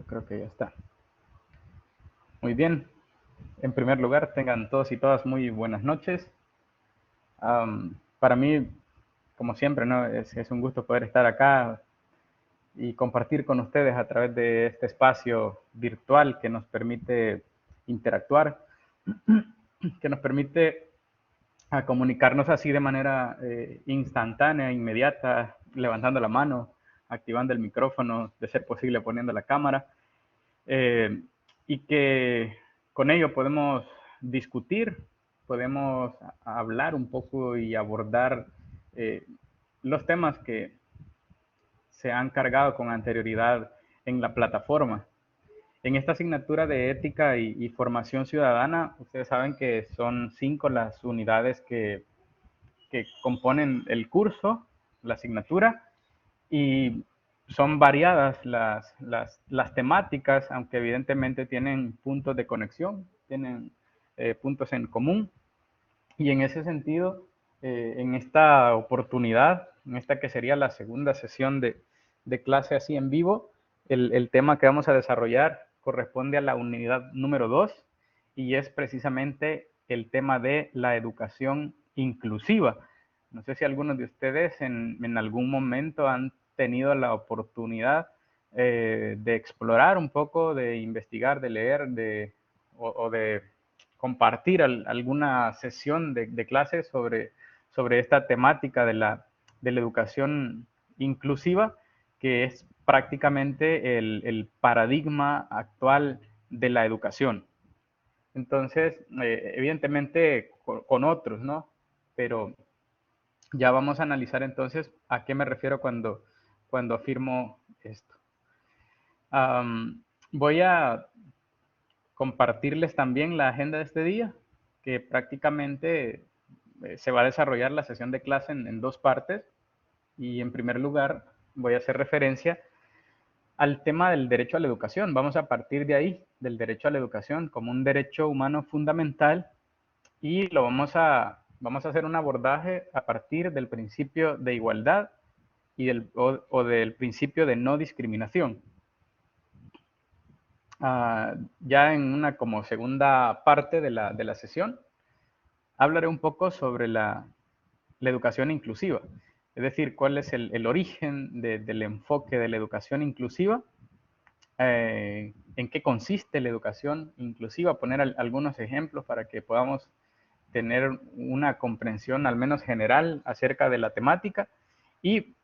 creo que ya está. Muy bien. En primer lugar, tengan todos y todas muy buenas noches. Para mí, como siempre, ¿no? Es un gusto poder estar acá y compartir con ustedes a través de este espacio virtual que nos permite interactuar, que nos permite comunicarnos así de manera instantánea, inmediata, levantando la mano, activando el micrófono, de ser posible poniendo la cámara. Y que con ello podemos discutir, podemos hablar un poco y abordar los temas que se han cargado con anterioridad en la plataforma. En esta asignatura de ética y formación ciudadana, ustedes saben que son 5 las unidades que componen el curso, la asignatura, y son variadas las temáticas, aunque evidentemente tienen puntos de conexión, tienen puntos en común. Y en ese sentido, en esta oportunidad, en esta que sería la segunda sesión de clase así en vivo, el tema que vamos a desarrollar corresponde a la unidad número 2 y es precisamente el tema de la educación inclusiva. No sé si algunos de ustedes en algún momento han tenido la oportunidad de explorar un poco, de investigar, de leer, o de compartir alguna sesión de clases sobre esta temática de la educación inclusiva, que es prácticamente el paradigma actual de la educación. Entonces, evidentemente con otros, ¿no? Pero ya vamos a analizar entonces a qué me refiero cuando afirmo esto. Voy a compartirles también la agenda de este día, que prácticamente se va a desarrollar la sesión de clase en 2 partes. Y en primer lugar voy a hacer referencia al tema del derecho a la educación. Vamos a partir de ahí, del derecho a la educación como un derecho humano fundamental, y vamos a hacer un abordaje a partir del principio de igualdad y del principio de no discriminación. Ya en una como segunda parte de la sesión, hablaré un poco sobre la educación inclusiva, es decir, cuál es el origen del enfoque de la educación inclusiva, en qué consiste la educación inclusiva, poner algunos ejemplos para que podamos tener una comprensión al menos general acerca de la temática y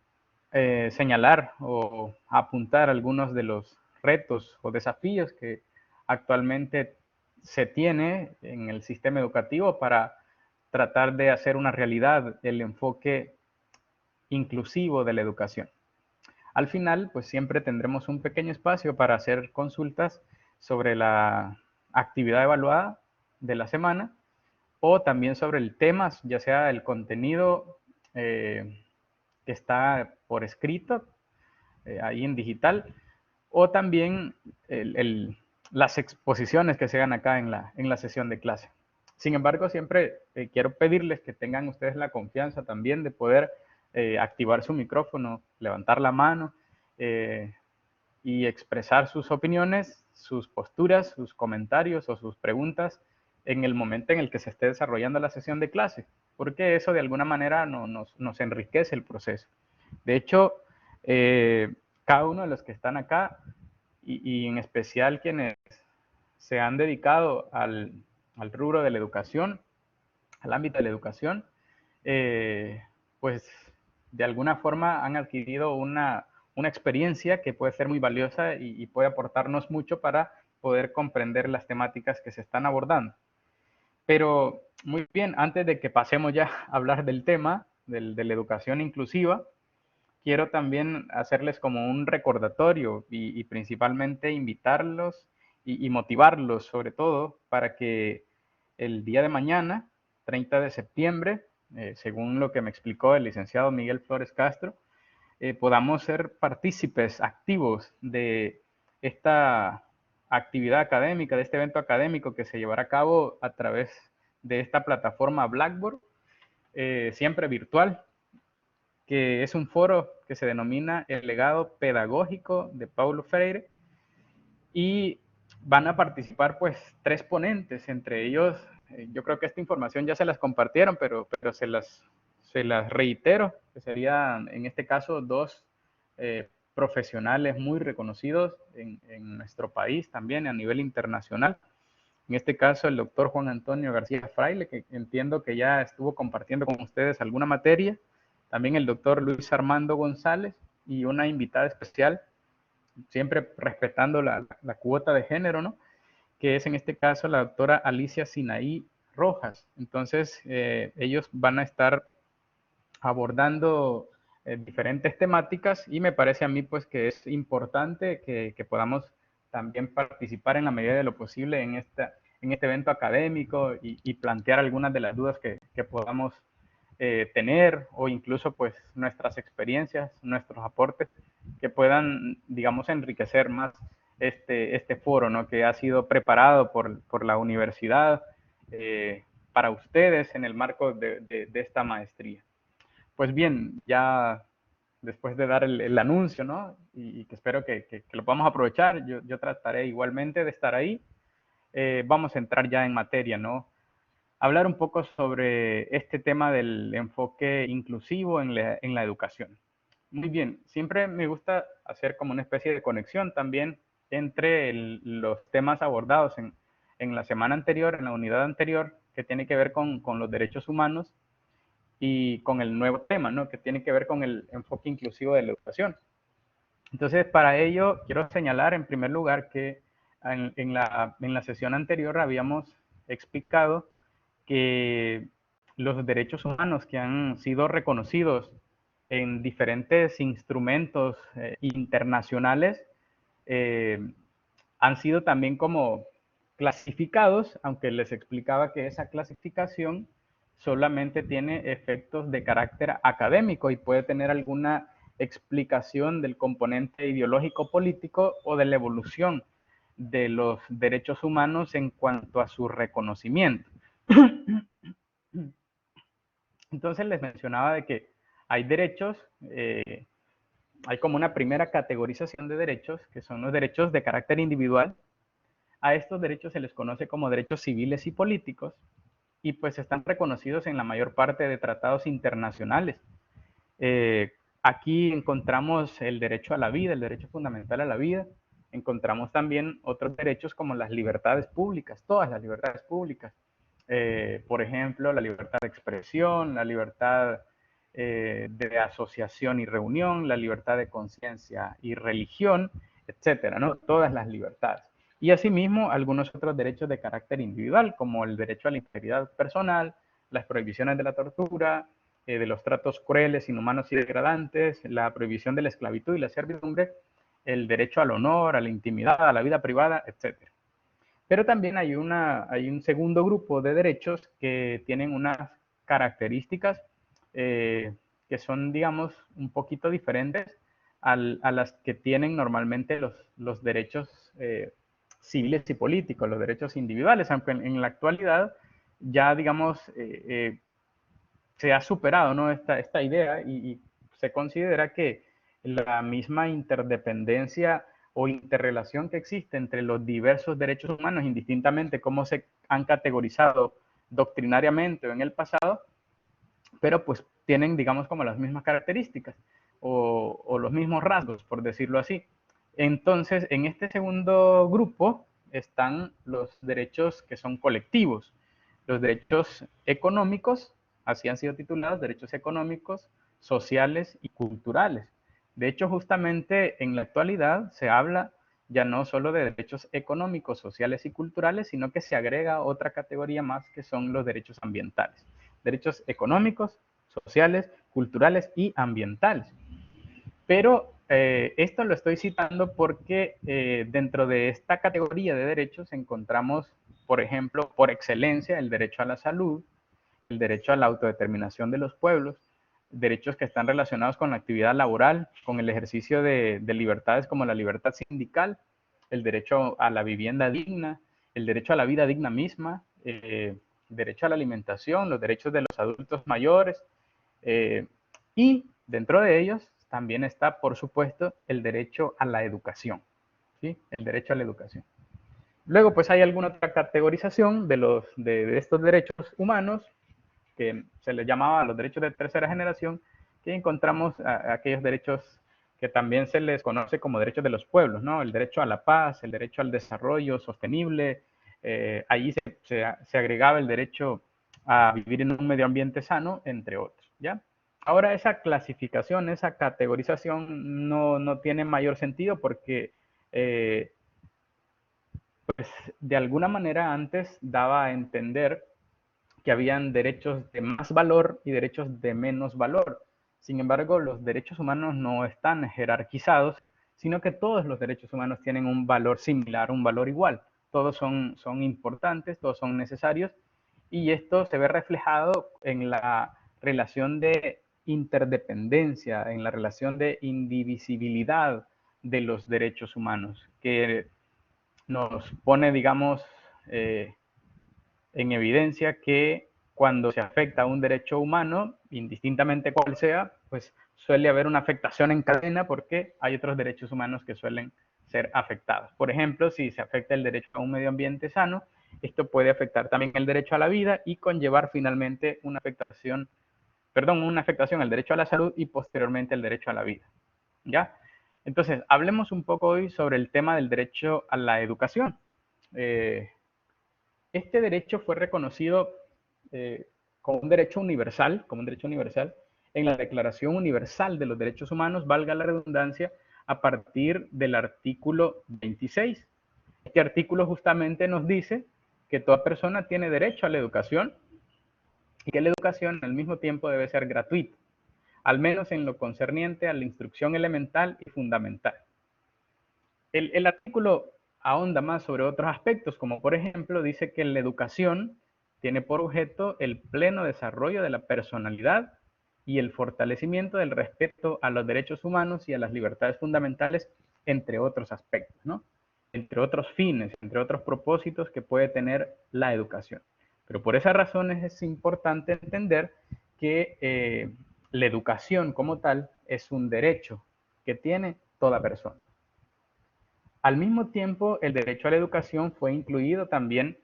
señalar o apuntar algunos de los retos o desafíos que actualmente se tiene en el sistema educativo para tratar de hacer una realidad el enfoque inclusivo de la educación. Al final, pues siempre tendremos un pequeño espacio para hacer consultas sobre la actividad evaluada de la semana o también sobre el tema, ya sea el contenido que está por escrito, ahí en digital, o también las exposiciones que se hagan acá en la sesión de clase. Sin embargo, siempre quiero pedirles que tengan ustedes la confianza también de poder activar su micrófono, levantar la mano y expresar sus opiniones, sus posturas, sus comentarios o sus preguntas en el momento en el que se esté desarrollando la sesión de clase, porque eso de alguna manera nos enriquece el proceso. De hecho, cada uno de los que están acá, y en especial quienes se han dedicado al rubro de la educación, al ámbito de la educación, pues de alguna forma han adquirido una experiencia que puede ser muy valiosa y puede aportarnos mucho para poder comprender las temáticas que se están abordando. Pero muy bien, antes de que pasemos ya a hablar del tema de la educación inclusiva, quiero también hacerles como un recordatorio y principalmente invitarlos y motivarlos sobre todo para que el día de mañana, 30 de septiembre, según lo que me explicó el licenciado Miguel Flores Castro, podamos ser partícipes activos de esta actividad académica, de este evento académico que se llevará a cabo a través de esta plataforma Blackboard, siempre virtual, que es un foro que se denomina El legado pedagógico de Paulo Freire, y van a participar pues 3 ponentes, entre ellos, yo creo que esta información ya se las compartieron, pero se las reitero, que serían en este caso 2 profesionales muy reconocidos en nuestro país también a nivel internacional. En este caso, el doctor Juan Antonio García Fraile, que entiendo que ya estuvo compartiendo con ustedes alguna materia. También el doctor Luis Armando González y una invitada especial, siempre respetando la cuota de género, ¿no? Que es en este caso la doctora Alicia Sinaí Rojas. Entonces, ellos van a estar abordando diferentes temáticas y me parece a mí pues que es importante que podamos también participar en la medida de lo posible en este evento académico y plantear algunas de las dudas que podamos tener o incluso pues nuestras experiencias, nuestros aportes que puedan, digamos, enriquecer más este foro, ¿no? Que ha sido preparado por la universidad para ustedes en el marco de esta maestría. Pues bien, ya después de dar el anuncio, ¿no? Y que espero que lo podamos aprovechar, yo trataré igualmente de estar ahí. Vamos a entrar ya en materia, ¿no? Hablar un poco sobre este tema del enfoque inclusivo en la educación. Muy bien, siempre me gusta hacer como una especie de conexión también entre los temas abordados en la semana anterior, en la unidad anterior, que tiene que ver con los derechos humanos y con el nuevo tema, ¿no? Que tiene que ver con el enfoque inclusivo de la educación. Entonces, para ello, quiero señalar en primer lugar que en la sesión anterior habíamos explicado que los derechos humanos que han sido reconocidos en diferentes instrumentos internacionales han sido también como clasificados, aunque les explicaba que esa clasificación solamente tiene efectos de carácter académico y puede tener alguna explicación del componente ideológico político o de la evolución de los derechos humanos en cuanto a su reconocimiento. Entonces les mencionaba de que hay derechos, hay como una primera categorización de derechos, que son los derechos de carácter individual. A estos derechos se les conoce como derechos civiles y políticos y pues están reconocidos en la mayor parte de tratados internacionales. Aquí encontramos el derecho a la vida, el derecho fundamental a la vida. Encontramos también otros derechos como las libertades públicas, todas las libertades públicas. Por ejemplo, la libertad de expresión, la libertad de asociación y reunión, la libertad de conciencia y religión, etcétera, ¿no? Todas las libertades. Y asimismo, algunos otros derechos de carácter individual, como el derecho a la integridad personal, las prohibiciones de la tortura, de los tratos crueles, inhumanos y degradantes, la prohibición de la esclavitud y la servidumbre, el derecho al honor, a la intimidad, a la vida privada, etcétera. Pero también hay un segundo grupo de derechos que tienen unas características que son, digamos, un poquito diferentes a las que tienen normalmente los derechos civiles y políticos, los derechos individuales, aunque en la actualidad ya, digamos, se ha superado, ¿no? esta idea y se considera que la misma interdependencia o interrelación que existe entre los diversos derechos humanos, indistintamente cómo se han categorizado doctrinariamente o en el pasado, pero pues tienen, digamos, como las mismas características o los mismos rasgos, por decirlo así. Entonces, en este segundo grupo están los derechos que son colectivos, los derechos económicos, así han sido titulados, derechos económicos, sociales y culturales. De hecho, justamente en la actualidad se habla ya no solo de derechos económicos, sociales y culturales, sino que se agrega otra categoría más que son los derechos ambientales. Derechos económicos, sociales, culturales y ambientales. Pero esto lo estoy citando porque dentro de esta categoría de derechos encontramos, por ejemplo, por excelencia, el derecho a la salud, el derecho a la autodeterminación de los pueblos, derechos que están relacionados con la actividad laboral, con el ejercicio de libertades como la libertad sindical, el derecho a la vivienda digna, el derecho a la vida digna misma, derecho a la alimentación, los derechos de los adultos mayores, y dentro de ellos también está, por supuesto, el derecho a la educación. ¿sí? El derecho a la educación. Luego, pues hay alguna otra categorización de estos derechos humanos que se les llamaba los derechos de tercera generación, que encontramos aquellos derechos que también se les conoce como derechos de los pueblos, ¿no? El derecho a la paz, el derecho al desarrollo sostenible, allí se agregaba el derecho a vivir en un medio ambiente sano, entre otros, ¿ya? Ahora esa clasificación, esa categorización no tiene mayor sentido porque pues de alguna manera antes daba a entender que habían derechos de más valor y derechos de menos valor. Sin embargo, los derechos humanos no están jerarquizados, sino que todos los derechos humanos tienen un valor similar, un valor igual. Todos son importantes, todos son necesarios, y esto se ve reflejado en la relación de interdependencia, en la relación de indivisibilidad de los derechos humanos, que nos pone, digamos, en evidencia que cuando se afecta a un derecho humano, indistintamente cuál sea, pues suele haber una afectación en cadena porque hay otros derechos humanos que suelen ser afectados. Por ejemplo, si se afecta el derecho a un medio ambiente sano, esto puede afectar también el derecho a la vida y conllevar finalmente una afectación al derecho a la salud y posteriormente el derecho a la vida. ¿Ya? Entonces, hablemos un poco hoy sobre el tema del derecho a la educación. Este derecho fue reconocido como un derecho universal, en la Declaración Universal de los Derechos Humanos, valga la redundancia, a partir del artículo 26. Este artículo justamente nos dice que toda persona tiene derecho a la educación y que la educación al mismo tiempo debe ser gratuita, al menos en lo concerniente a la instrucción elemental y fundamental. El artículo ahonda más sobre otros aspectos, como por ejemplo dice que la educación tiene por objeto el pleno desarrollo de la personalidad y el fortalecimiento del respeto a los derechos humanos y a las libertades fundamentales, entre otros aspectos, ¿no? Entre otros fines, entre otros propósitos que puede tener la educación. Pero por esas razones es importante entender que la educación como tal es un derecho que tiene toda persona. Al mismo tiempo, el derecho a la educación fue incluido también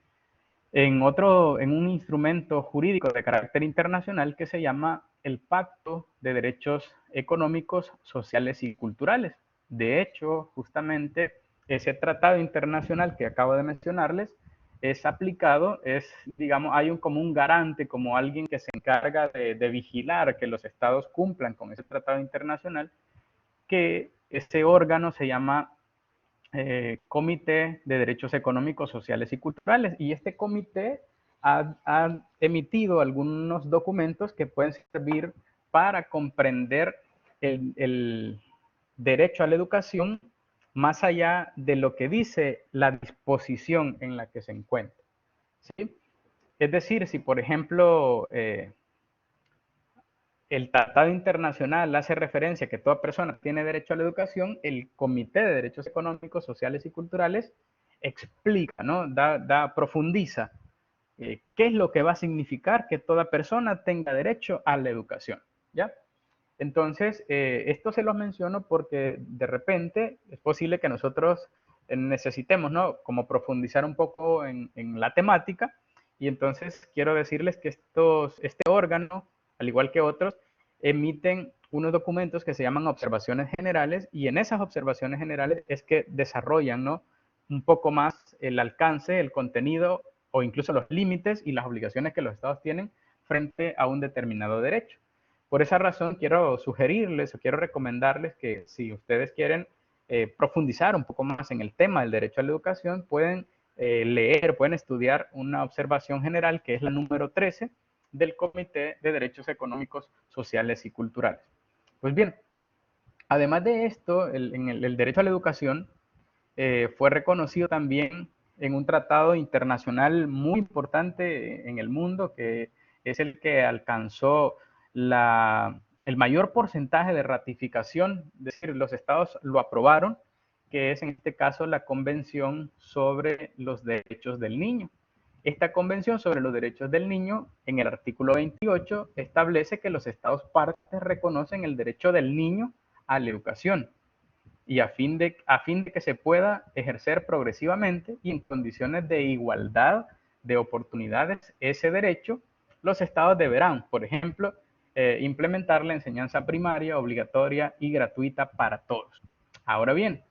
en un instrumento jurídico de carácter internacional que se llama el Pacto de Derechos Económicos, Sociales y Culturales. De hecho, justamente ese tratado internacional que acabo de mencionarles es aplicado, digamos, hay como un garante, como alguien que se encarga de vigilar que los estados cumplan con ese tratado internacional, que ese órgano se llama Comité de Derechos Económicos, Sociales y Culturales. Y este comité ha emitido algunos documentos que pueden servir para comprender el derecho a la educación más allá de lo que dice la disposición en la que se encuentra, ¿sí? Es decir, si por ejemplo el tratado internacional hace referencia a que toda persona tiene derecho a la educación, el Comité de Derechos Económicos, Sociales y Culturales explica, ¿no? Profundiza qué es lo que va a significar que toda persona tenga derecho a la educación, ¿ya? Entonces, esto se los menciono porque de repente es posible que nosotros necesitemos, ¿no? Como profundizar un poco en la temática, y entonces quiero decirles que este órgano, al igual que otros, emiten unos documentos que se llaman observaciones generales, y en esas observaciones generales es que desarrollan, ¿no? Un poco más el alcance, el contenido o incluso los límites y las obligaciones que los estados tienen frente a un determinado derecho. Por esa razón quiero sugerirles o quiero recomendarles que si ustedes quieren profundizar un poco más en el tema del derecho a la educación, pueden leer, pueden estudiar una observación general que es la número 13 del Comité de Derechos Económicos, Sociales y Culturales. Pues bien, además de esto, el derecho a la educación fue reconocido también en un tratado internacional muy importante en el mundo, que es el que alcanzó el mayor porcentaje de ratificación, es decir, los estados lo aprobaron, que es en este caso la Convención sobre los Derechos del Niño. Esta Convención sobre los Derechos del Niño, en el artículo 28, establece que los estados partes reconocen el derecho del niño a la educación. y a fin de que se pueda ejercer progresivamente y en condiciones de igualdad de oportunidades ese derecho, los estados deberán, por ejemplo, implementar la enseñanza primaria obligatoria y gratuita para todos. Ahora bien,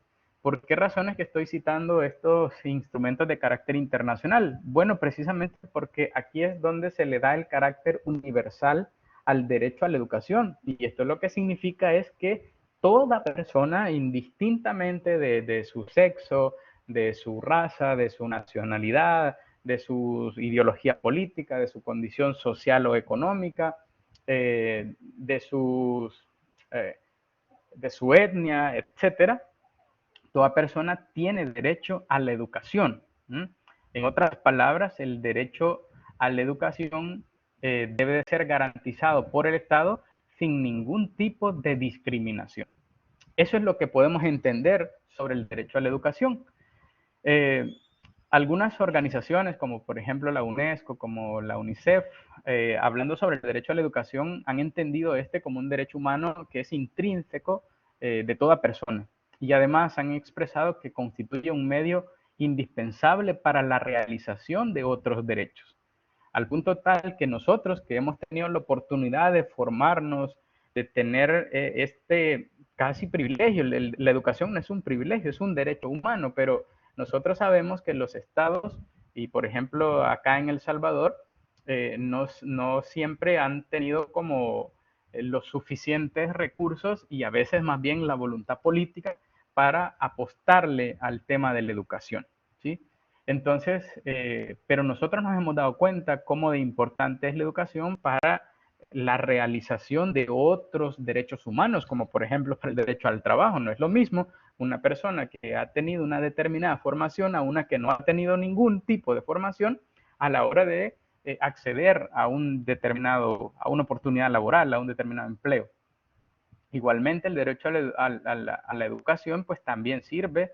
¿por qué razones que estoy citando estos instrumentos de carácter internacional? Bueno, precisamente porque aquí es donde se le da el carácter universal al derecho a la educación. Y esto lo que significa es que toda persona, indistintamente de su sexo, de su raza, de su nacionalidad, de su ideología política, de su condición social o económica, de su etnia, etcétera, toda persona tiene derecho a la educación. En otras palabras, el derecho a la educación debe de ser garantizado por el Estado sin ningún tipo de discriminación. Eso es lo que podemos entender sobre el derecho a la educación. Algunas organizaciones, como por ejemplo la UNESCO, como la UNICEF, hablando sobre el derecho a la educación, han entendido este como un derecho humano que es intrínseco de toda persona. Y además han expresado que constituye un medio indispensable para la realización de otros derechos. Al punto tal que nosotros, que hemos tenido la oportunidad de formarnos, de tener este casi privilegio, la educación no es un privilegio, es un derecho humano, pero nosotros sabemos que los estados, y por ejemplo acá en El Salvador, no siempre han tenido como los suficientes recursos y a veces más bien la voluntad política para apostarle al tema de la educación, ¿sí? Entonces, pero nosotros nos hemos dado cuenta cómo de importante es la educación para la realización de otros derechos humanos, como por ejemplo el derecho al trabajo. No es lo mismo una persona que ha tenido una determinada formación a una que no ha tenido ningún tipo de formación a la hora de acceder a a una oportunidad laboral, a un determinado empleo. Igualmente, el derecho a la educación pues también sirve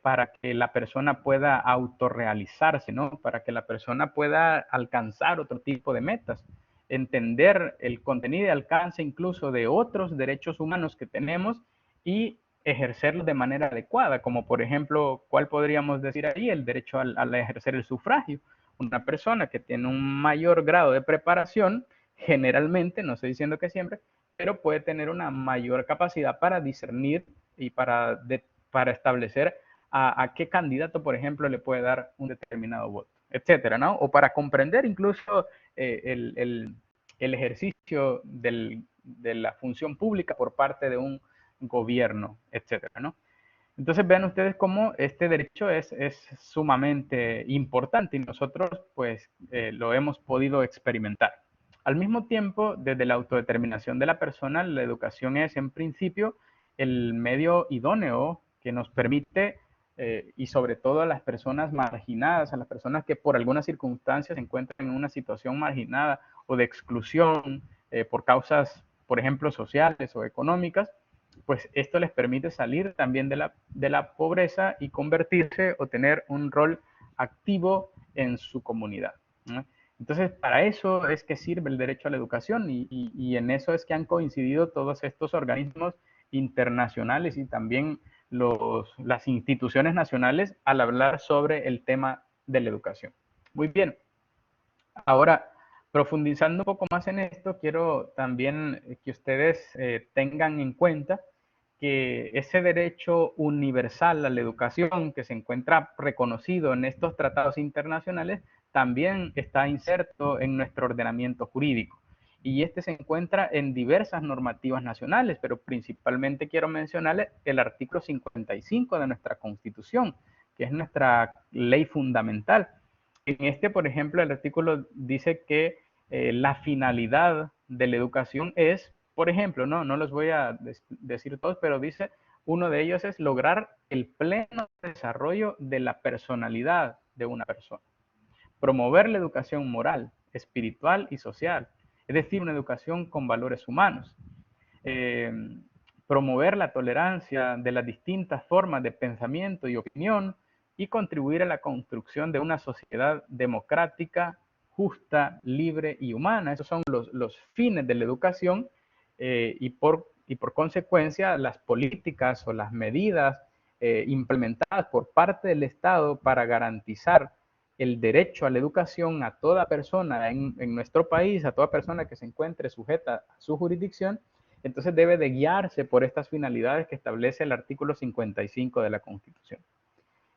para que la persona pueda autorrealizarse, ¿no? Para que la persona pueda alcanzar otro tipo de metas, entender el contenido y alcance incluso de otros derechos humanos que tenemos y ejercerlos de manera adecuada, como por ejemplo, ¿cuál podríamos decir ahí? El derecho al ejercer el sufragio. Una persona que tiene un mayor grado de preparación, generalmente, no estoy diciendo que siempre, pero puede tener una mayor capacidad para discernir y para establecer a qué candidato, por ejemplo, le puede dar un determinado voto, etcétera, ¿no? O para comprender incluso el ejercicio de la función pública por parte de un gobierno, etcétera, ¿no? Entonces vean ustedes cómo este derecho es sumamente importante y nosotros pues lo hemos podido experimentar. Al mismo tiempo, desde la autodeterminación de la persona, la educación es en principio el medio idóneo que nos permite, y sobre todo a las personas marginadas, a las personas que por algunas circunstancias se encuentran en una situación marginada o de exclusión por causas, por ejemplo, sociales o económicas, pues esto les permite salir también de la pobreza y convertirse o tener un rol activo en su comunidad, ¿no? Entonces, para eso es que sirve el derecho a la educación y en eso es que han coincidido todos estos organismos internacionales y también las instituciones nacionales al hablar sobre el tema de la educación. Muy bien. Ahora, profundizando un poco más en esto, quiero también que ustedes tengan en cuenta que ese derecho universal a la educación que se encuentra reconocido en estos tratados internacionales también está inserto en nuestro ordenamiento jurídico. Y este se encuentra en diversas normativas nacionales, pero principalmente quiero mencionarles el artículo 55 de nuestra Constitución, que es nuestra ley fundamental. En este, por ejemplo, el artículo dice que la finalidad de la educación es, por ejemplo, no los voy a decir todos, pero dice, uno de ellos es lograr el pleno desarrollo de la personalidad de una persona. Promover la educación moral, espiritual y social, es decir, una educación con valores humanos. Eh, Promover la tolerancia de las distintas formas de pensamiento y opinión y contribuir a la construcción de una sociedad democrática, justa, libre y humana. Esos son los fines de la educación y por y por consecuencia las políticas o las medidas implementadas por parte del Estado para garantizar el derecho a la educación a toda persona en nuestro país, a toda persona que se encuentre sujeta a su jurisdicción, entonces debe de guiarse por estas finalidades que establece el artículo 55 de la Constitución.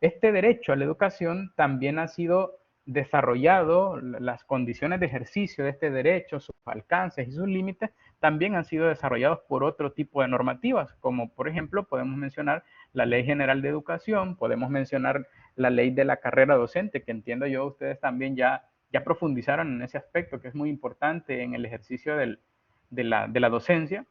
Este derecho a la educación también ha sido desarrollado, las condiciones de ejercicio de este derecho, sus alcances y sus límites, también han sido desarrollados por otro tipo de normativas, como por ejemplo podemos mencionar la Ley General de Educación, podemos mencionar la ley de la carrera docente, que entiendo yo ustedes también ya profundizaron en ese aspecto, que es muy importante en el ejercicio de la docencia.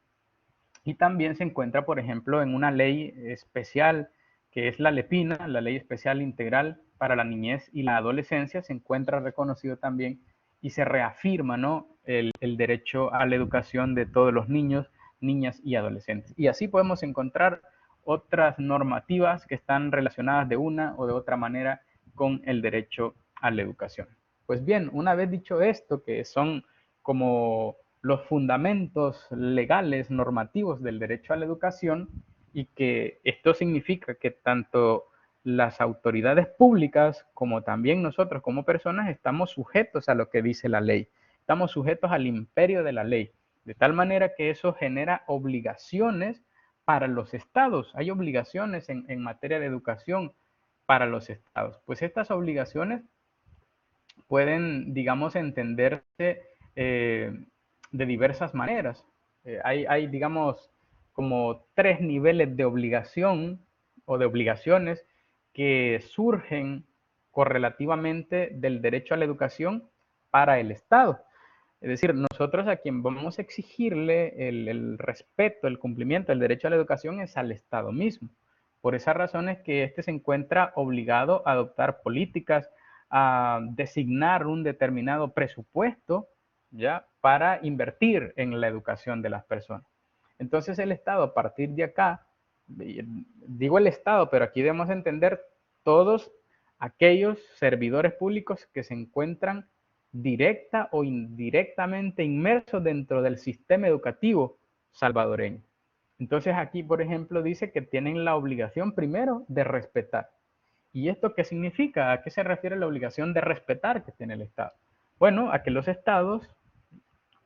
Y también se encuentra, por ejemplo, en una ley especial que es la LEPINA, la Ley Especial Integral para la Niñez y la Adolescencia, se encuentra reconocido también y se reafirma, ¿no?, el derecho a la educación de todos los niños, niñas y adolescentes. Y así podemos encontrar otras normativas que están relacionadas de una o de otra manera con el derecho a la educación. Pues bien, una vez dicho esto, que son como los fundamentos legales, normativos del derecho a la educación, y que esto significa que tanto las autoridades públicas como también nosotros como personas estamos sujetos a lo que dice la ley, estamos sujetos al imperio de la ley, de tal manera que eso genera obligaciones para los estados. Hay obligaciones en materia de educación para los estados. Pues estas obligaciones pueden, digamos, entenderse de diversas maneras. Hay, digamos, como 3 niveles de obligación o de obligaciones que surgen correlativamente del derecho a la educación para el Estado. Es decir, nosotros a quien vamos a exigirle el respeto, el cumplimiento del derecho a la educación es al Estado mismo. Por esa razón es que éste se encuentra obligado a adoptar políticas, a designar un determinado presupuesto, ¿ya?, para invertir en la educación de las personas. Entonces el Estado, a partir de acá, digo el Estado, pero aquí debemos entender todos aquellos servidores públicos que se encuentran directa o indirectamente inmersos dentro del sistema educativo salvadoreño. Entonces aquí, por ejemplo, dice que tienen la obligación primero de respetar. ¿Y esto qué significa? ¿A qué se refiere la obligación de respetar que tiene el Estado? Bueno, a que los estados,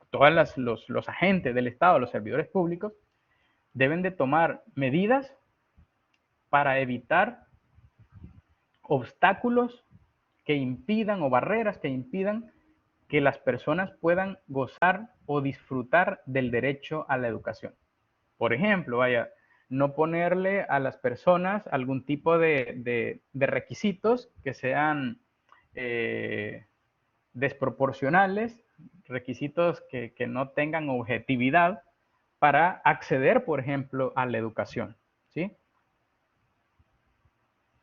todos los agentes del Estado, los servidores públicos, deben de tomar medidas para evitar obstáculos que impidan o barreras que impidan que las personas puedan gozar o disfrutar del derecho a la educación. Por ejemplo, vaya, no ponerle a las personas algún tipo de requisitos que sean desproporcionales, requisitos que no tengan objetividad para acceder, por ejemplo, a la educación, ¿sí?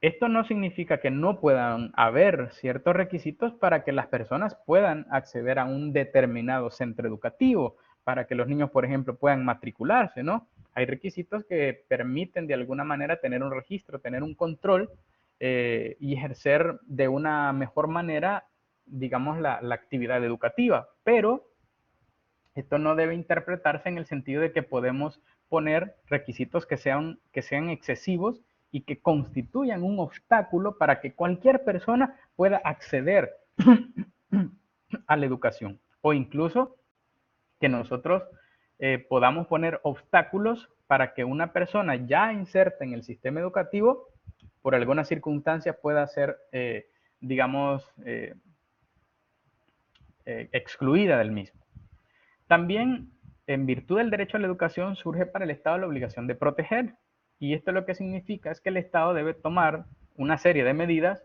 Esto no significa que no puedan haber ciertos requisitos para que las personas puedan acceder a un determinado centro educativo, para que los niños, por ejemplo, puedan matricularse, ¿no? Hay requisitos que permiten de alguna manera tener un registro, tener un control y ejercer de una mejor manera, digamos, la actividad educativa. Pero esto no debe interpretarse en el sentido de que podemos poner requisitos que sean excesivos y que constituyan un obstáculo para que cualquier persona pueda acceder a la educación. O incluso que nosotros podamos poner obstáculos para que una persona ya inserta en el sistema educativo, por alguna circunstancia, pueda ser, digamos, excluida del mismo. También, en virtud del derecho a la educación, surge para el Estado la obligación de proteger. Y esto lo que significa es que el Estado debe tomar una serie de medidas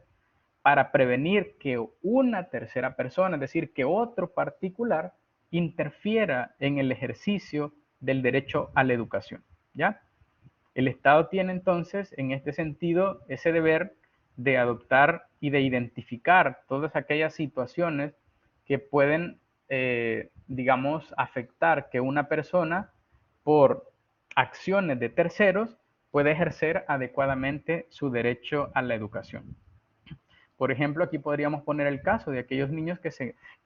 para prevenir que una tercera persona, es decir, que otro particular, interfiera en el ejercicio del derecho a la educación, ¿ya? El Estado tiene entonces, en este sentido, ese deber de adoptar y de identificar todas aquellas situaciones que pueden, digamos, afectar que una persona, por acciones de terceros, pueda ejercer adecuadamente su derecho a la educación. Por ejemplo, aquí podríamos poner el caso de aquellos niños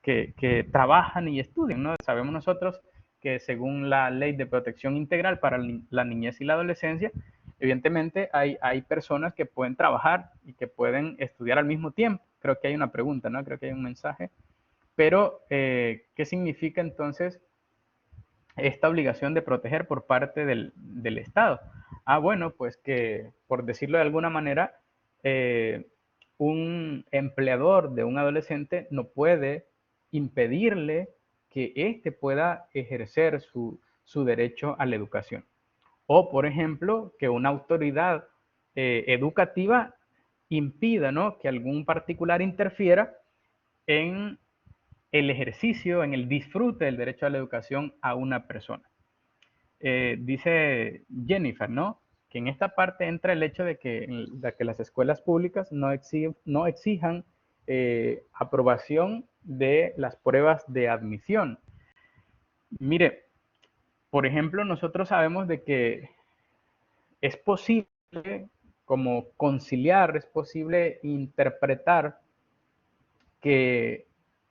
que trabajan y estudian, ¿no? Sabemos nosotros que según la Ley de Protección Integral para la Niñez y la Adolescencia, evidentemente hay personas que pueden trabajar y que pueden estudiar al mismo tiempo. Creo que hay una pregunta, ¿no? Creo que hay un mensaje. Pero, ¿qué significa entonces esta obligación de proteger por parte del Estado? Ah, bueno, pues que, por decirlo de alguna manera, un empleador de un adolescente no puede impedirle que éste pueda ejercer su derecho a la educación. O, por ejemplo, que una autoridad educativa impida, ¿no?, que algún particular interfiera en el ejercicio, en el disfrute del derecho a la educación a una persona. Dice Jennifer, ¿no?, que en esta parte entra el hecho de que las escuelas públicas no exijan aprobación de las pruebas de admisión. Mire, por ejemplo, nosotros sabemos de que es posible como conciliar, es posible interpretar que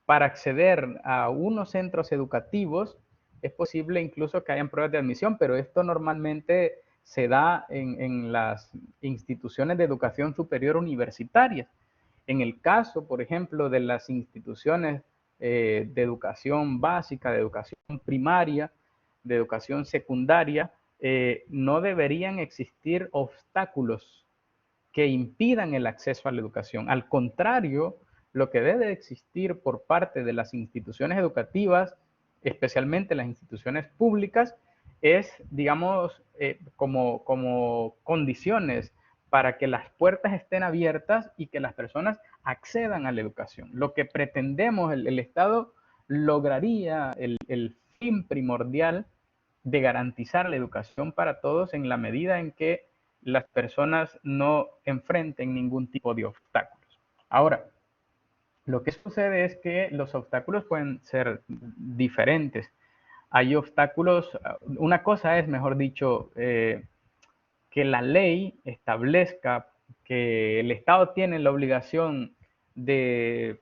para acceder a unos centros educativos es posible incluso que hayan pruebas de admisión, pero esto normalmente se da en las instituciones de educación superior universitarias. En el caso, por ejemplo, de las instituciones de educación básica, de educación primaria, de educación secundaria, no deberían existir obstáculos que impidan el acceso a la educación. Al contrario, lo que debe existir por parte de las instituciones educativas, especialmente las instituciones públicas, es, digamos, como condiciones para que las puertas estén abiertas y que las personas accedan a la educación. Lo que pretendemos, el Estado lograría el fin primordial de garantizar la educación para todos en la medida en que las personas no enfrenten ningún tipo de obstáculos. Ahora, lo que sucede es que los obstáculos pueden ser diferentes. Hay obstáculos, una cosa es, mejor dicho, que la ley establezca que el Estado tiene la obligación de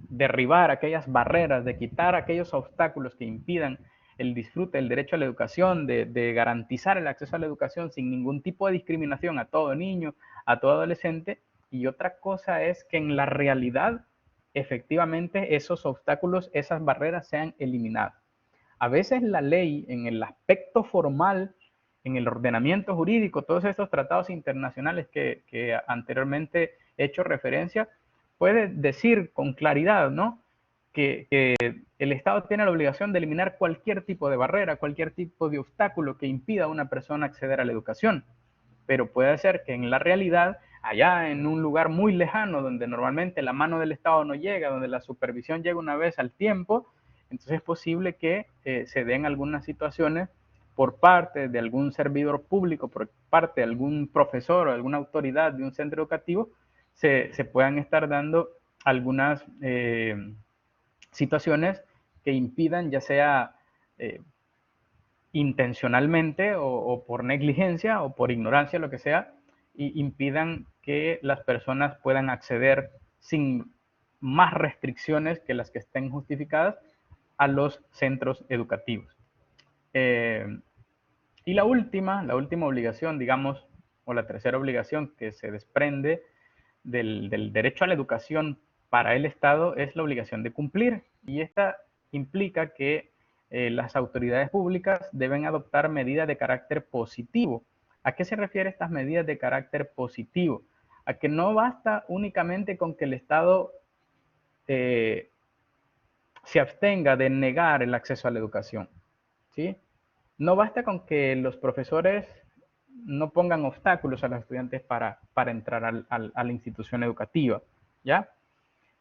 derribar aquellas barreras, de quitar aquellos obstáculos que impidan el disfrute del derecho a la educación, de garantizar el acceso a la educación sin ningún tipo de discriminación a todo niño, a todo adolescente. Y otra cosa es que en la realidad, efectivamente, esos obstáculos, esas barreras sean eliminadas. A veces la ley, en el aspecto formal, en el ordenamiento jurídico, todos estos tratados internacionales que anteriormente he hecho referencia, puede decir con claridad, ¿no?, que el Estado tiene la obligación de eliminar cualquier tipo de barrera, cualquier tipo de obstáculo que impida a una persona acceder a la educación. Pero puede ser que en la realidad, allá en un lugar muy lejano, donde normalmente la mano del Estado no llega, donde la supervisión llega una vez al tiempo, entonces es posible que se den algunas situaciones por parte de algún servidor público, por parte de algún profesor o alguna autoridad de un centro educativo, se puedan estar dando algunas situaciones que impidan, ya sea intencionalmente o por negligencia o por ignorancia, lo que sea, y impidan que las personas puedan acceder sin más restricciones que las que estén justificadas a los centros educativos. Y la última obligación, digamos, o la tercera obligación que se desprende del derecho a la educación para el Estado es la obligación de cumplir. Y esta implica que las autoridades públicas deben adoptar medidas de carácter positivo. ¿A qué se refiere estas medidas de carácter positivo? A que no basta únicamente con que el Estado se abstenga de negar el acceso a la educación, ¿sí? No basta con que los profesores no pongan obstáculos a los estudiantes para entrar a la institución educativa, ¿ya?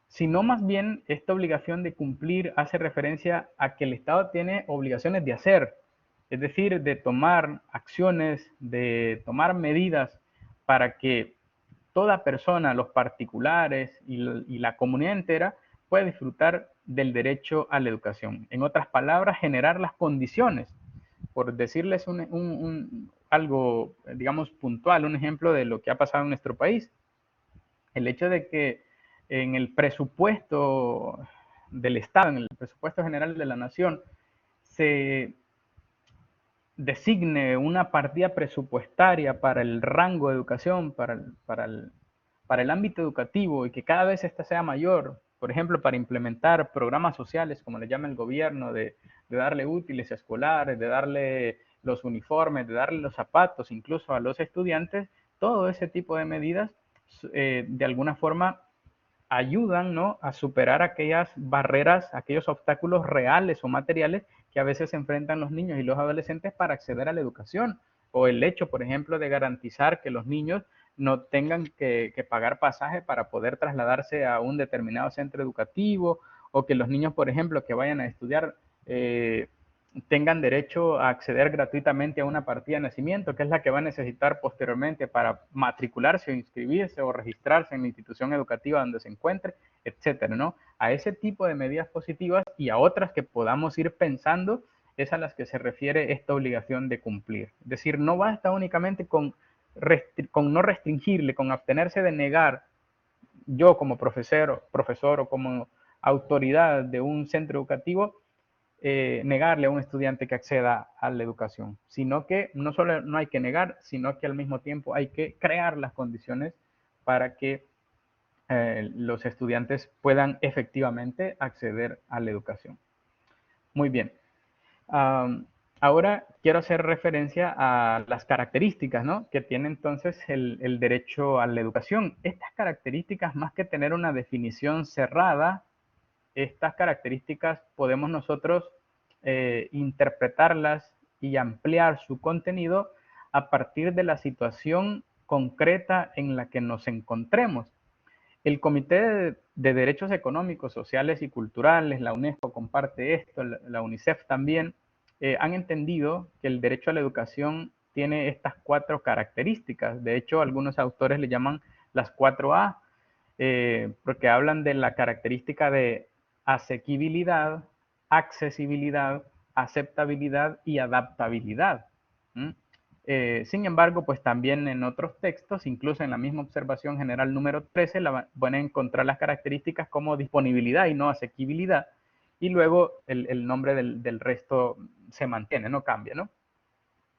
Sino más bien esta obligación de cumplir hace referencia a que el Estado tiene obligaciones de hacer, es decir, de tomar acciones, de tomar medidas para que toda persona, los particulares y la comunidad entera, pueda disfrutar del derecho a la educación. En otras palabras, generar las condiciones. Por decirles algo, digamos, puntual, un ejemplo de lo que ha pasado en nuestro país, el hecho de que en el presupuesto del Estado, en el presupuesto general de la Nación, se designe una partida presupuestaria para el rango de educación, para el ámbito educativo, y que cada vez esta sea mayor, por ejemplo, para implementar programas sociales, como le llama el gobierno, de darle útiles escolares, de darle los uniformes, de darle los zapatos, incluso a los estudiantes, todo ese tipo de medidas de alguna forma ayudan, ¿no?, a superar aquellas barreras, aquellos obstáculos reales o materiales que a veces se enfrentan los niños y los adolescentes para acceder a la educación. O el hecho, por ejemplo, de garantizar que los niños no tengan que pagar pasaje para poder trasladarse a un determinado centro educativo, o que los niños, por ejemplo, que vayan a estudiar tengan derecho a acceder gratuitamente a una partida de nacimiento, que es la que va a necesitar posteriormente para matricularse o inscribirse o registrarse en la institución educativa donde se encuentre, etcétera, ¿no? A ese tipo de medidas positivas y a otras que podamos ir pensando es a las que se refiere esta obligación de cumplir. Es decir, no basta únicamente con no restringirle, con abstenerse de negar, yo como profesor o como autoridad de un centro educativo, negarle a un estudiante que acceda a la educación, sino que no solo no hay que negar, sino que al mismo tiempo hay que crear las condiciones para que los estudiantes puedan efectivamente acceder a la educación. Muy bien. Ahora quiero hacer referencia a las características, ¿no?, que tiene entonces el derecho a la educación. Estas características, más que tener una definición cerrada, estas características podemos nosotros interpretarlas y ampliar su contenido a partir de la situación concreta en la que nos encontremos. El Comité de Derechos Económicos, Sociales y Culturales, la UNESCO comparte esto, la UNICEF también, han entendido que el derecho a la educación tiene estas 4 características. De hecho, algunos autores le llaman las 4A, porque hablan de la característica de asequibilidad, accesibilidad, aceptabilidad y adaptabilidad. Sin embargo, pues también en otros textos, incluso en la misma observación general número 13, van a encontrar las características como disponibilidad y no asequibilidad, y luego el nombre del resto se mantiene, no cambia, ¿no?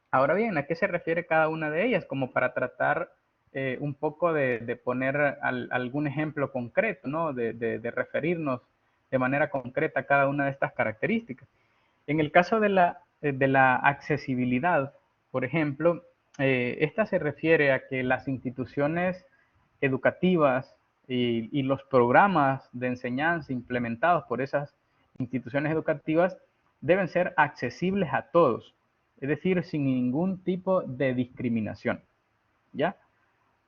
Ahora bien, ¿a qué se refiere cada una de ellas? Como para tratar un poco de poner algún ejemplo concreto, ¿no? De referirnos de manera concreta a cada una de estas características. En el caso de la accesibilidad, por ejemplo, esta se refiere a que las instituciones educativas y los programas de enseñanza implementados por esas instituciones educativas deben ser accesibles a todos, es decir, sin ningún tipo de discriminación, ¿ya?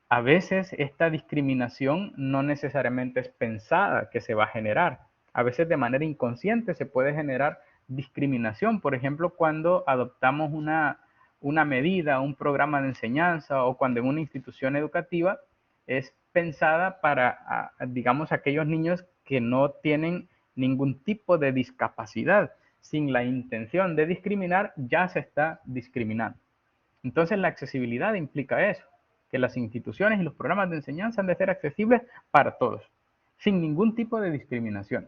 A veces esta discriminación no necesariamente es pensada que se va a generar. A veces de manera inconsciente se puede generar discriminación, por ejemplo, cuando adoptamos una medida, un programa de enseñanza, o cuando en una institución educativa es pensada para, digamos, aquellos niños que no tienen ningún tipo de discapacidad. Sin la intención de discriminar, ya se está discriminando. Entonces, la accesibilidad implica eso, que las instituciones y los programas de enseñanza han de ser accesibles para todos, sin ningún tipo de discriminación.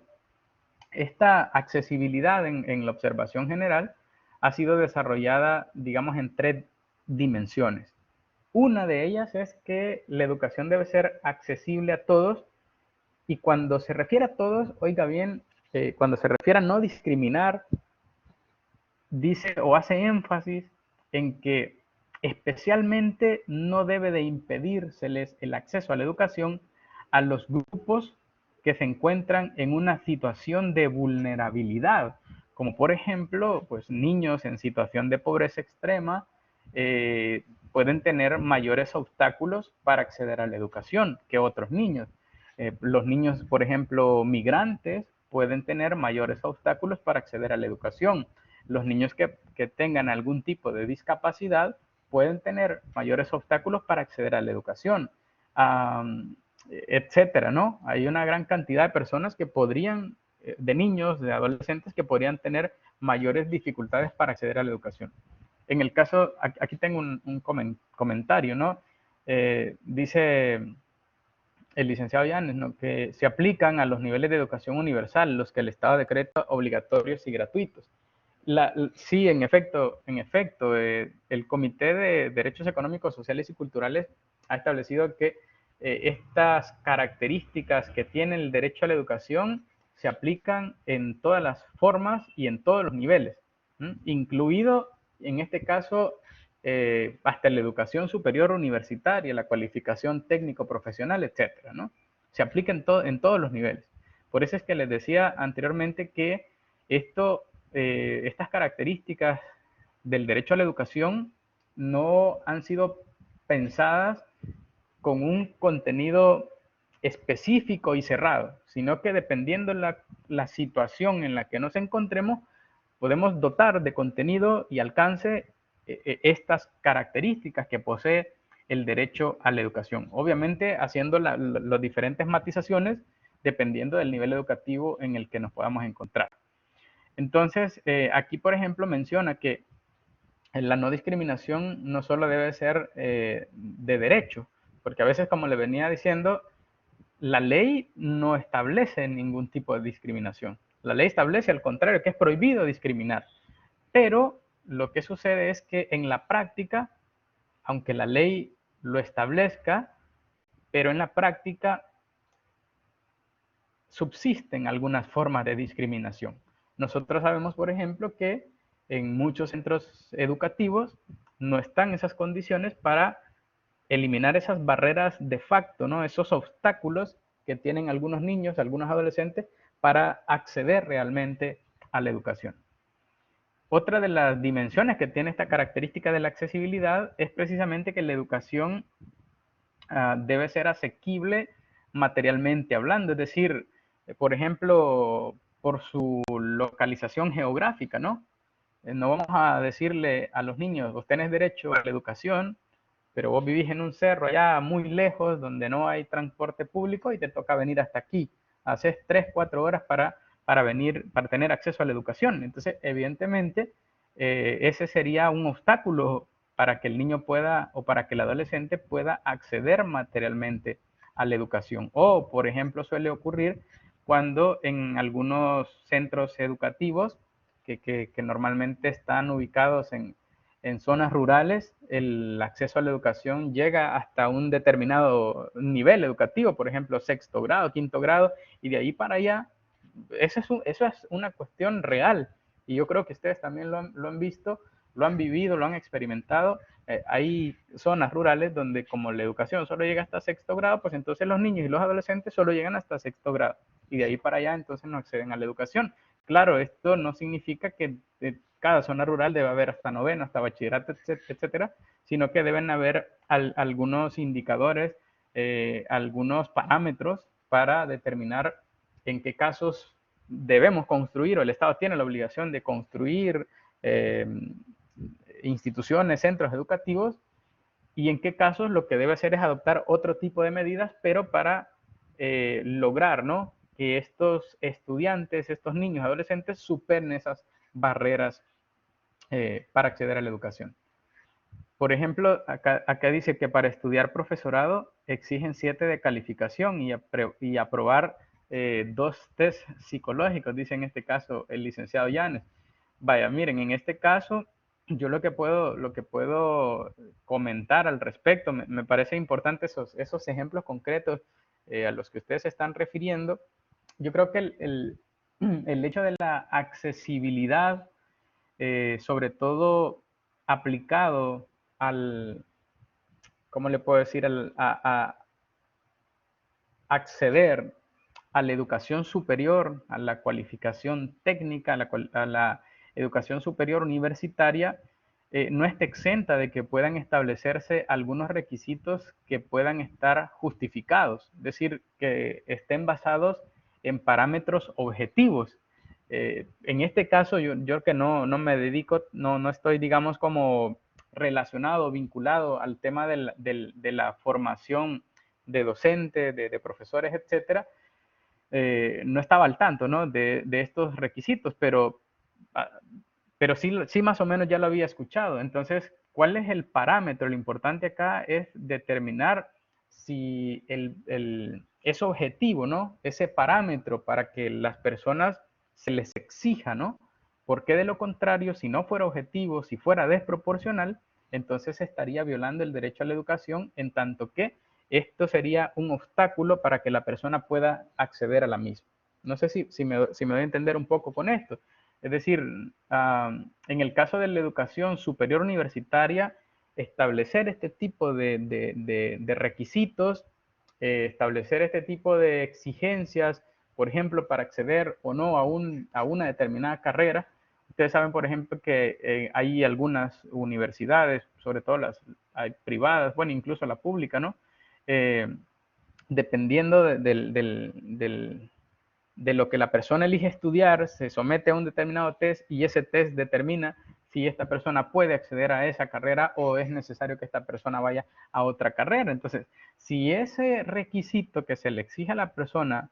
Esta accesibilidad en la observación general ha sido desarrollada, digamos, en 3 dimensiones. Una de ellas es que la educación debe ser accesible a todos, y cuando se refiere a todos, oiga bien, cuando se refiere a no discriminar, dice o hace énfasis en que especialmente no debe de impedírseles el acceso a la educación a los grupos que se encuentran en una situación de vulnerabilidad, como por ejemplo, pues niños en situación de pobreza extrema pueden tener mayores obstáculos para acceder a la educación que otros niños. Los niños, por ejemplo, migrantes, pueden tener mayores obstáculos para acceder a la educación. Los niños que tengan algún tipo de discapacidad pueden tener mayores obstáculos para acceder a la educación, etcétera, ¿no? Hay una gran cantidad de personas que podrían, de niños, de adolescentes, que podrían tener mayores dificultades para acceder a la educación. En el caso, aquí tengo un comentario, ¿no? Dice el licenciado Llanes, ¿no? Que se aplican a los niveles de educación universal, los que el Estado decreta obligatorios y gratuitos. Sí, en efecto, el Comité de Derechos Económicos, Sociales y Culturales ha establecido que estas características que tiene el derecho a la educación se aplican en todas las formas y en todos los niveles, incluido en este caso hasta la educación superior universitaria, la cualificación técnico-profesional, etcétera, ¿no? Se aplica en todos los niveles. Por eso es que les decía anteriormente que estas características del derecho a la educación no han sido pensadas con un contenido específico y cerrado, sino que dependiendo la situación en la que nos encontremos, podemos dotar de contenido y alcance estas características que posee el derecho a la educación. Obviamente haciendo las diferentes matizaciones dependiendo del nivel educativo en el que nos podamos encontrar. Entonces, aquí, por ejemplo, menciona que la no discriminación no solo debe ser de derecho, porque a veces, como le venía diciendo, la ley no establece ningún tipo de discriminación. La ley establece, al contrario, que es prohibido discriminar. Pero lo que sucede es que en la práctica, aunque la ley lo establezca, pero en la práctica subsisten algunas formas de discriminación. Nosotros sabemos, por ejemplo, que en muchos centros educativos no están esas condiciones para eliminar esas barreras de facto, ¿no? Esos obstáculos que tienen algunos niños, algunos adolescentes para acceder realmente a la educación. Otra de las dimensiones que tiene esta característica de la accesibilidad es precisamente que la educación debe ser asequible materialmente hablando, es decir, por ejemplo, por su localización geográfica, ¿no? No vamos a decirle a los niños, vos tenés derecho a la educación, pero vos vivís en un cerro allá muy lejos donde no hay transporte público y te toca venir hasta aquí. Haces 3, 4 horas para venir, para tener acceso a la educación. Entonces, evidentemente, ese sería un obstáculo para que el niño pueda o para que el adolescente pueda acceder materialmente a la educación. O, por ejemplo, suele ocurrir cuando en algunos centros educativos que normalmente están ubicados en zonas rurales, el acceso a la educación llega hasta un determinado nivel educativo, por ejemplo, sexto grado, quinto grado, y de ahí para allá, eso es una cuestión real. Y yo creo que ustedes también lo han visto, lo han vivido, lo han experimentado. Hay zonas rurales donde como la educación solo llega hasta sexto grado, pues entonces los niños y los adolescentes solo llegan hasta sexto grado. Y de ahí para allá entonces no acceden a la educación. Claro, esto no significa que cada zona rural debe haber hasta noveno, hasta bachillerato, etcétera, sino que deben haber algunos indicadores, algunos parámetros para determinar en qué casos debemos construir o el Estado tiene la obligación de construir instituciones, centros educativos, y en qué casos lo que debe hacer es adoptar otro tipo de medidas, pero para lograr, ¿no?, que estos estudiantes, estos niños, adolescentes superen esas barreras para acceder a la educación. Por ejemplo, acá dice que para estudiar profesorado exigen 7 de calificación y aprobar 2 test psicológicos, dice en este caso el licenciado Llanes. Vaya, miren, en este caso, yo lo que puedo comentar al respecto, me parece importante esos ejemplos concretos a los que ustedes se están refiriendo. Yo creo que el hecho de la accesibilidad, sobre todo aplicado al, ¿cómo le puedo decir?, a acceder a la educación superior, a la cualificación técnica, a la educación superior universitaria, no está exenta de que puedan establecerse algunos requisitos que puedan estar justificados, es decir, que estén basados en parámetros objetivos. En este caso, yo que no me dedico, no estoy, digamos, como relacionado, vinculado al tema de la formación de docentes, de profesores, etcétera, no estaba al tanto, ¿no?, de estos requisitos, pero sí más o menos ya lo había escuchado. Entonces, ¿cuál es el parámetro? Lo importante acá es determinar si es objetivo, ¿no? Ese parámetro para que las personas se les exija, ¿no? Porque de lo contrario, si no fuera objetivo, si fuera desproporcional, entonces estaría violando el derecho a la educación, en tanto que esto sería un obstáculo para que la persona pueda acceder a la misma. No sé si me doy a entender un poco con esto. Es decir, en el caso de la educación superior universitaria, establecer este tipo de requisitos, establecer este tipo de exigencias, por ejemplo, para acceder o no a una determinada carrera. Ustedes saben, por ejemplo, que hay algunas universidades, sobre todo las privadas, bueno, incluso la pública, ¿no? Dependiendo de lo que la persona elige estudiar, se somete a un determinado test y ese test determina si esta persona puede acceder a esa carrera o es necesario que esta persona vaya a otra carrera. Entonces, si ese requisito que se le exige a la persona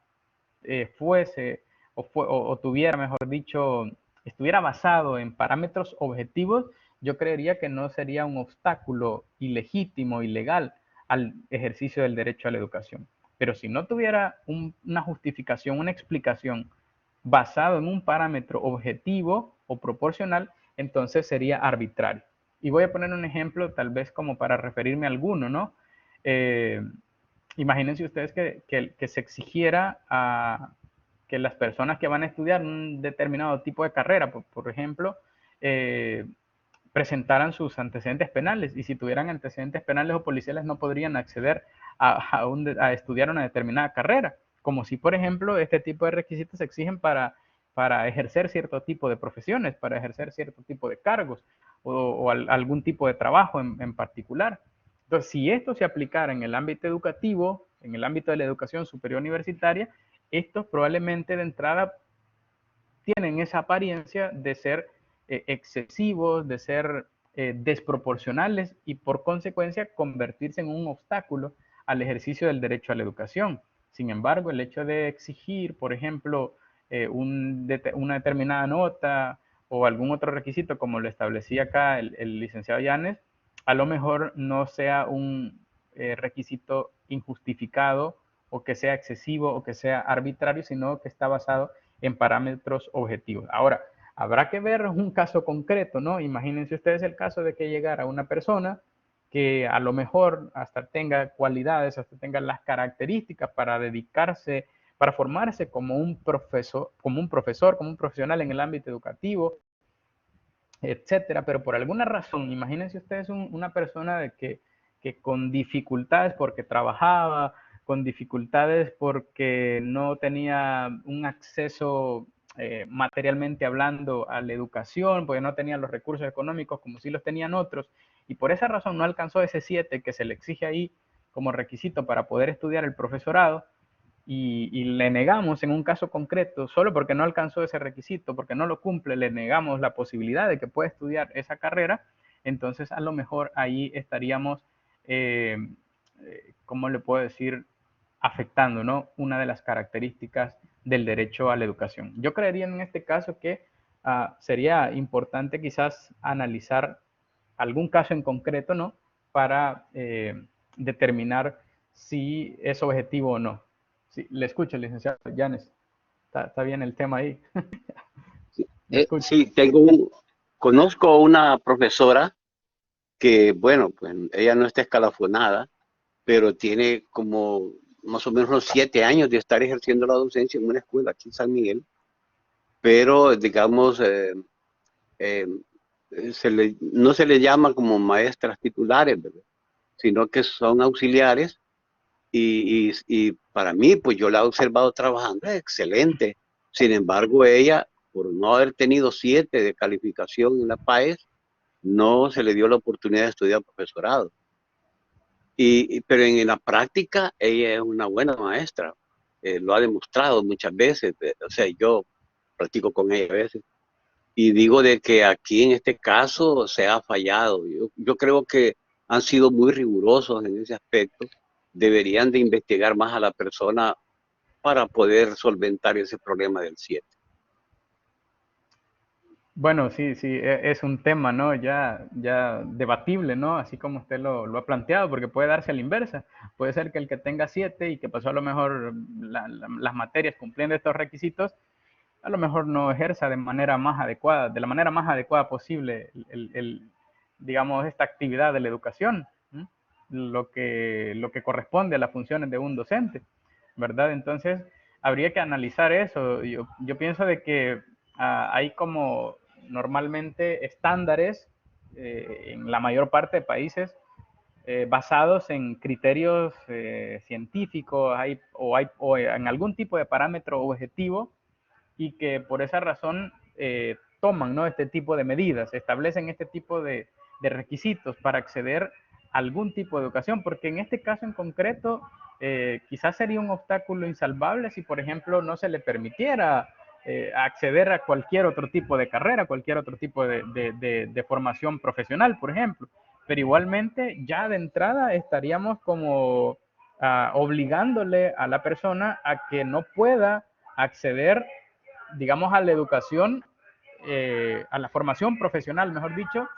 fuese o tuviera, mejor dicho, estuviera basado en parámetros objetivos, yo creería que no sería un obstáculo ilegítimo, ilegal al ejercicio del derecho a la educación. Pero si no tuviera una justificación, una explicación basado en un parámetro objetivo o proporcional, entonces sería arbitrario. Y voy a poner un ejemplo, tal vez como para referirme a alguno, ¿no? Imagínense ustedes que se exigiera a que las personas que van a estudiar un determinado tipo de carrera, por ejemplo, eh, presentaran sus antecedentes penales, y si tuvieran antecedentes penales o policiales no podrían acceder a estudiar una determinada carrera, como si, por ejemplo, este tipo de requisitos se exigen para ejercer cierto tipo de profesiones, para ejercer cierto tipo de cargos o algún tipo de trabajo en particular. Entonces, si esto se aplicara en el ámbito educativo, en el ámbito de la educación superior universitaria, estos probablemente de entrada tienen esa apariencia de ser excesivos, de ser desproporcionales y por consecuencia convertirse en un obstáculo al ejercicio del derecho a la educación. Sin embargo, el hecho de exigir, por ejemplo, una determinada nota o algún otro requisito, como lo establecía acá el licenciado Llanes, a lo mejor no sea un requisito injustificado o que sea excesivo o que sea arbitrario, sino que está basado en parámetros objetivos. Ahora, habrá que ver un caso concreto, ¿no? Imagínense ustedes el caso de que llegara una persona que a lo mejor hasta tenga cualidades, hasta tenga las características para dedicarse, para formarse como un profesor, como un profesional en el ámbito educativo, etcétera, pero por alguna razón, imagínense ustedes una persona que con dificultades porque trabajaba, con dificultades porque no tenía un acceso materialmente hablando a la educación, porque no tenía los recursos económicos como sí los tenían otros, y por esa razón no alcanzó ese 7 que se le exige ahí como requisito para poder estudiar el profesorado, y le negamos en un caso concreto, solo porque no alcanzó ese requisito, porque no lo cumple, le negamos la posibilidad de que pueda estudiar esa carrera, entonces a lo mejor ahí estaríamos, ¿cómo le puedo decir?, afectando, ¿no?, una de las características del derecho a la educación. Yo creería en este caso que sería importante quizás analizar algún caso en concreto, ¿no?, para determinar si es objetivo o no. Sí, le escucho, licenciado Llanes. Está bien el tema ahí. Le escucho. Sí, conozco una profesora que, bueno, pues ella no está escalafonada, pero tiene como más o menos unos 7 años de estar ejerciendo la docencia en una escuela aquí en San Miguel, pero digamos, eh, no se le llama como maestras titulares, ¿verdad?, sino que son auxiliares y para mí, pues yo la he observado trabajando, es excelente. Sin embargo, ella, por no haber tenido 7 de calificación en la PAES, no se le dio la oportunidad de estudiar profesorado. Pero en la práctica, ella es una buena maestra. Lo ha demostrado muchas veces. O sea, yo practico con ella a veces. Y digo de que aquí en este caso se ha fallado. Yo creo que han sido muy rigurosos en ese aspecto. Deberían de investigar más a la persona para poder solventar ese problema del 7. Bueno, sí, sí, es un tema, ¿no? Ya debatible, ¿no? Así como usted lo ha planteado, porque puede darse a la inversa. Puede ser que el que tenga 7 y que pasó a lo mejor las materias cumpliendo estos requisitos, a lo mejor no ejerza de manera más adecuada, de la manera más adecuada posible, digamos, esta actividad de la educación, ¿sí? Lo que corresponde a las funciones de un docente, ¿verdad? Entonces, habría que analizar eso. Yo pienso de que hay como normalmente estándares en la mayor parte de países basados en criterios científicos o en algún tipo de parámetro objetivo y que por esa razón toman, ¿no?, este tipo de medidas, establecen este tipo de requisitos para acceder a algún tipo de educación, porque en este caso en concreto quizás sería un obstáculo insalvable si, por ejemplo, no se le permitiera acceder a cualquier otro tipo de carrera, cualquier otro tipo de formación profesional, por ejemplo. Pero igualmente ya de entrada estaríamos como obligándole a la persona a que no pueda acceder, digamos, a la educación, a la formación profesional, mejor dicho,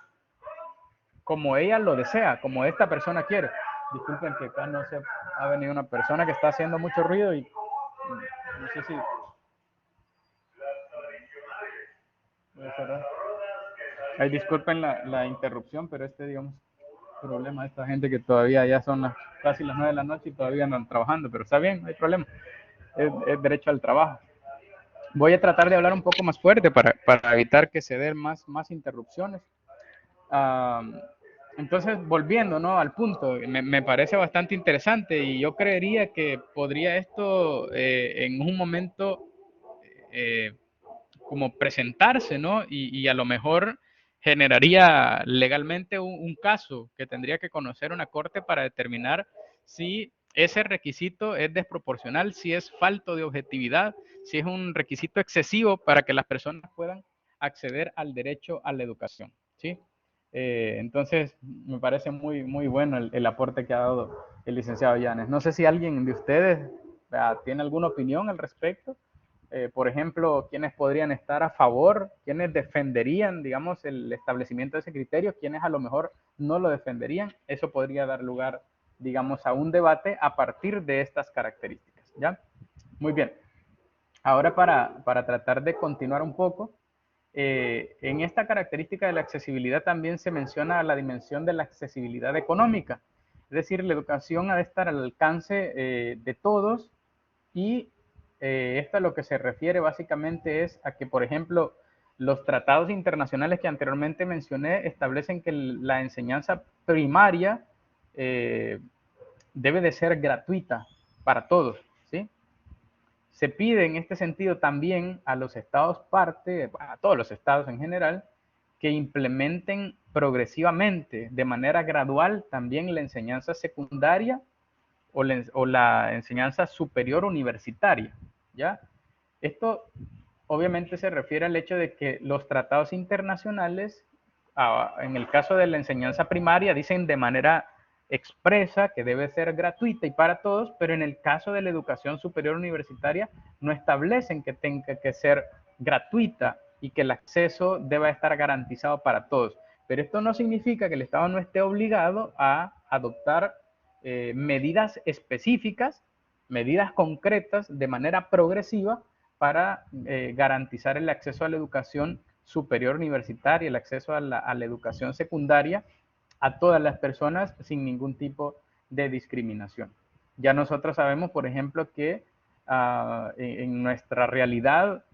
como ella lo desea, como esta persona quiere. Disculpen que acá no se ha venido una persona que está haciendo mucho ruido y no sé si puede cerrar. Ay, disculpen la interrupción, pero digamos, problema de esta gente que todavía ya son casi las 9 de la noche y todavía andan trabajando, pero está bien, no hay problema, es derecho al trabajo. Voy a tratar de hablar un poco más fuerte para evitar que se den más interrupciones. Uh, entonces, volviendo, ¿no?, al punto, me parece bastante interesante y yo creería que podría esto en un momento eh, como presentarse, ¿no? Y a lo mejor generaría legalmente un caso que tendría que conocer una corte para determinar si ese requisito es desproporcional, si es falto de objetividad, si es un requisito excesivo para que las personas puedan acceder al derecho a la educación, ¿sí? Entonces, me parece muy bueno el aporte que ha dado el licenciado Llanes. No sé si alguien de ustedes tiene alguna opinión al respecto. Por ejemplo, quiénes podrían estar a favor, quiénes defenderían, digamos, el establecimiento de ese criterio, quiénes a lo mejor no lo defenderían. Eso podría dar lugar, digamos, a un debate a partir de estas características, ¿ya? Muy bien. Ahora para tratar de continuar un poco, en esta característica de la accesibilidad también se menciona la dimensión de la accesibilidad económica. Es decir, la educación ha de estar al alcance de todos y esto a lo que se refiere básicamente es a que, por ejemplo, los tratados internacionales que anteriormente mencioné establecen que la enseñanza primaria eh, debe de ser gratuita para todos, ¿sí? Se pide en este sentido también a los estados parte, a todos los estados en general, que implementen progresivamente, de manera gradual, también la enseñanza secundaria o la enseñanza superior universitaria, ¿ya? Esto obviamente se refiere al hecho de que los tratados internacionales, en el caso de la enseñanza primaria, dicen de manera expresa que debe ser gratuita y para todos, pero en el caso de la educación superior universitaria no establecen que tenga que ser gratuita y que el acceso deba estar garantizado para todos. Pero esto no significa que el Estado no esté obligado a adoptar medidas específicas, medidas concretas de manera progresiva para garantizar el acceso a la educación superior universitaria, el acceso a la educación secundaria a todas las personas sin ningún tipo de discriminación. Ya nosotros sabemos, por ejemplo, que en nuestra realidad,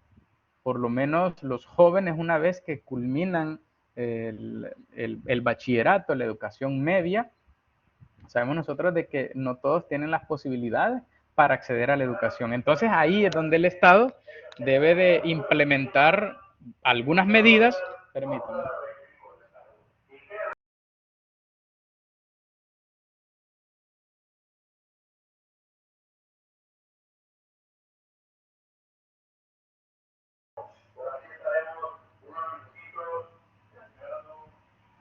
por lo menos los jóvenes, una vez que culminan el bachillerato, la educación media, sabemos nosotros de que no todos tienen las posibilidades para acceder a la educación. Entonces ahí es donde el Estado debe de implementar algunas medidas. Permítanme.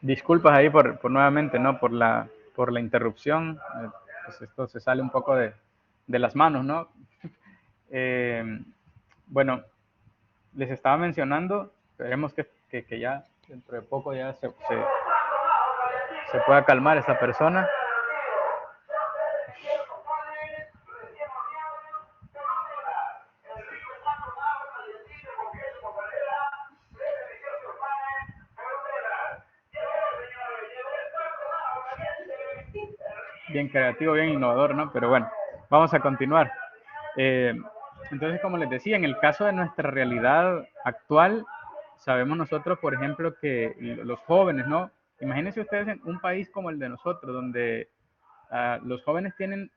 Disculpas ahí por nuevamente, ¿no? Por la interrupción. Pues esto se sale un poco de las manos, ¿no? Eh, bueno, les estaba mencionando, esperemos que que ya dentro de poco ya se pueda calmar esta persona. Bien creativo, bien innovador, ¿no? Pero bueno, vamos a continuar. Entonces, como les decía, en el caso de nuestra realidad actual, sabemos nosotros, por ejemplo, que los jóvenes, ¿no? Imagínense ustedes en un país como el de nosotros, donde los jóvenes tienen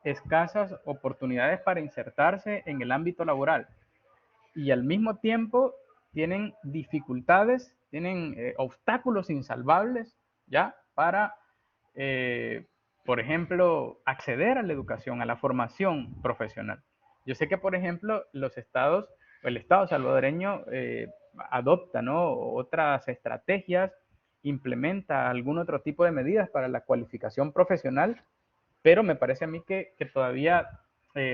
escasas oportunidades para insertarse en el ámbito laboral y al mismo tiempo tienen dificultades, tienen obstáculos insalvables, ¿ya? Para, por ejemplo, acceder a la educación, a la formación profesional. Yo sé que, por ejemplo, los estados, el Estado salvadoreño adopta, ¿no?, otras estrategias, implementa algún otro tipo de medidas para la cualificación profesional, pero me parece a mí que todavía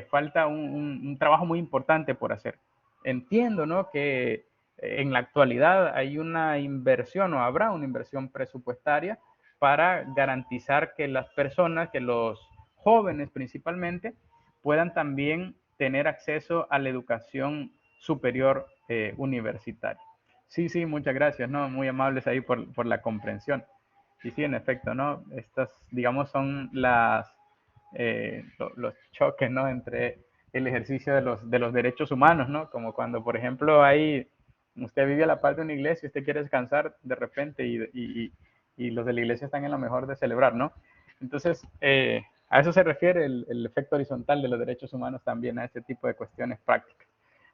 falta un trabajo muy importante por hacer. Entiendo, ¿no?, que en la actualidad hay una inversión o habrá una inversión presupuestaria para garantizar que las personas, que los jóvenes principalmente, puedan también tener acceso a la educación superior universitaria. Sí, sí, muchas gracias, ¿no? Muy amables ahí por la comprensión. Y sí, en efecto, ¿no? Estas, digamos, son los choques, ¿no?, entre el ejercicio de los derechos humanos, ¿no? Como cuando, por ejemplo, usted vive a la par de una iglesia y usted quiere descansar de repente y los de la iglesia están en lo mejor de celebrar, ¿no? Entonces, a eso se refiere el efecto horizontal de los derechos humanos también, a este tipo de cuestiones prácticas.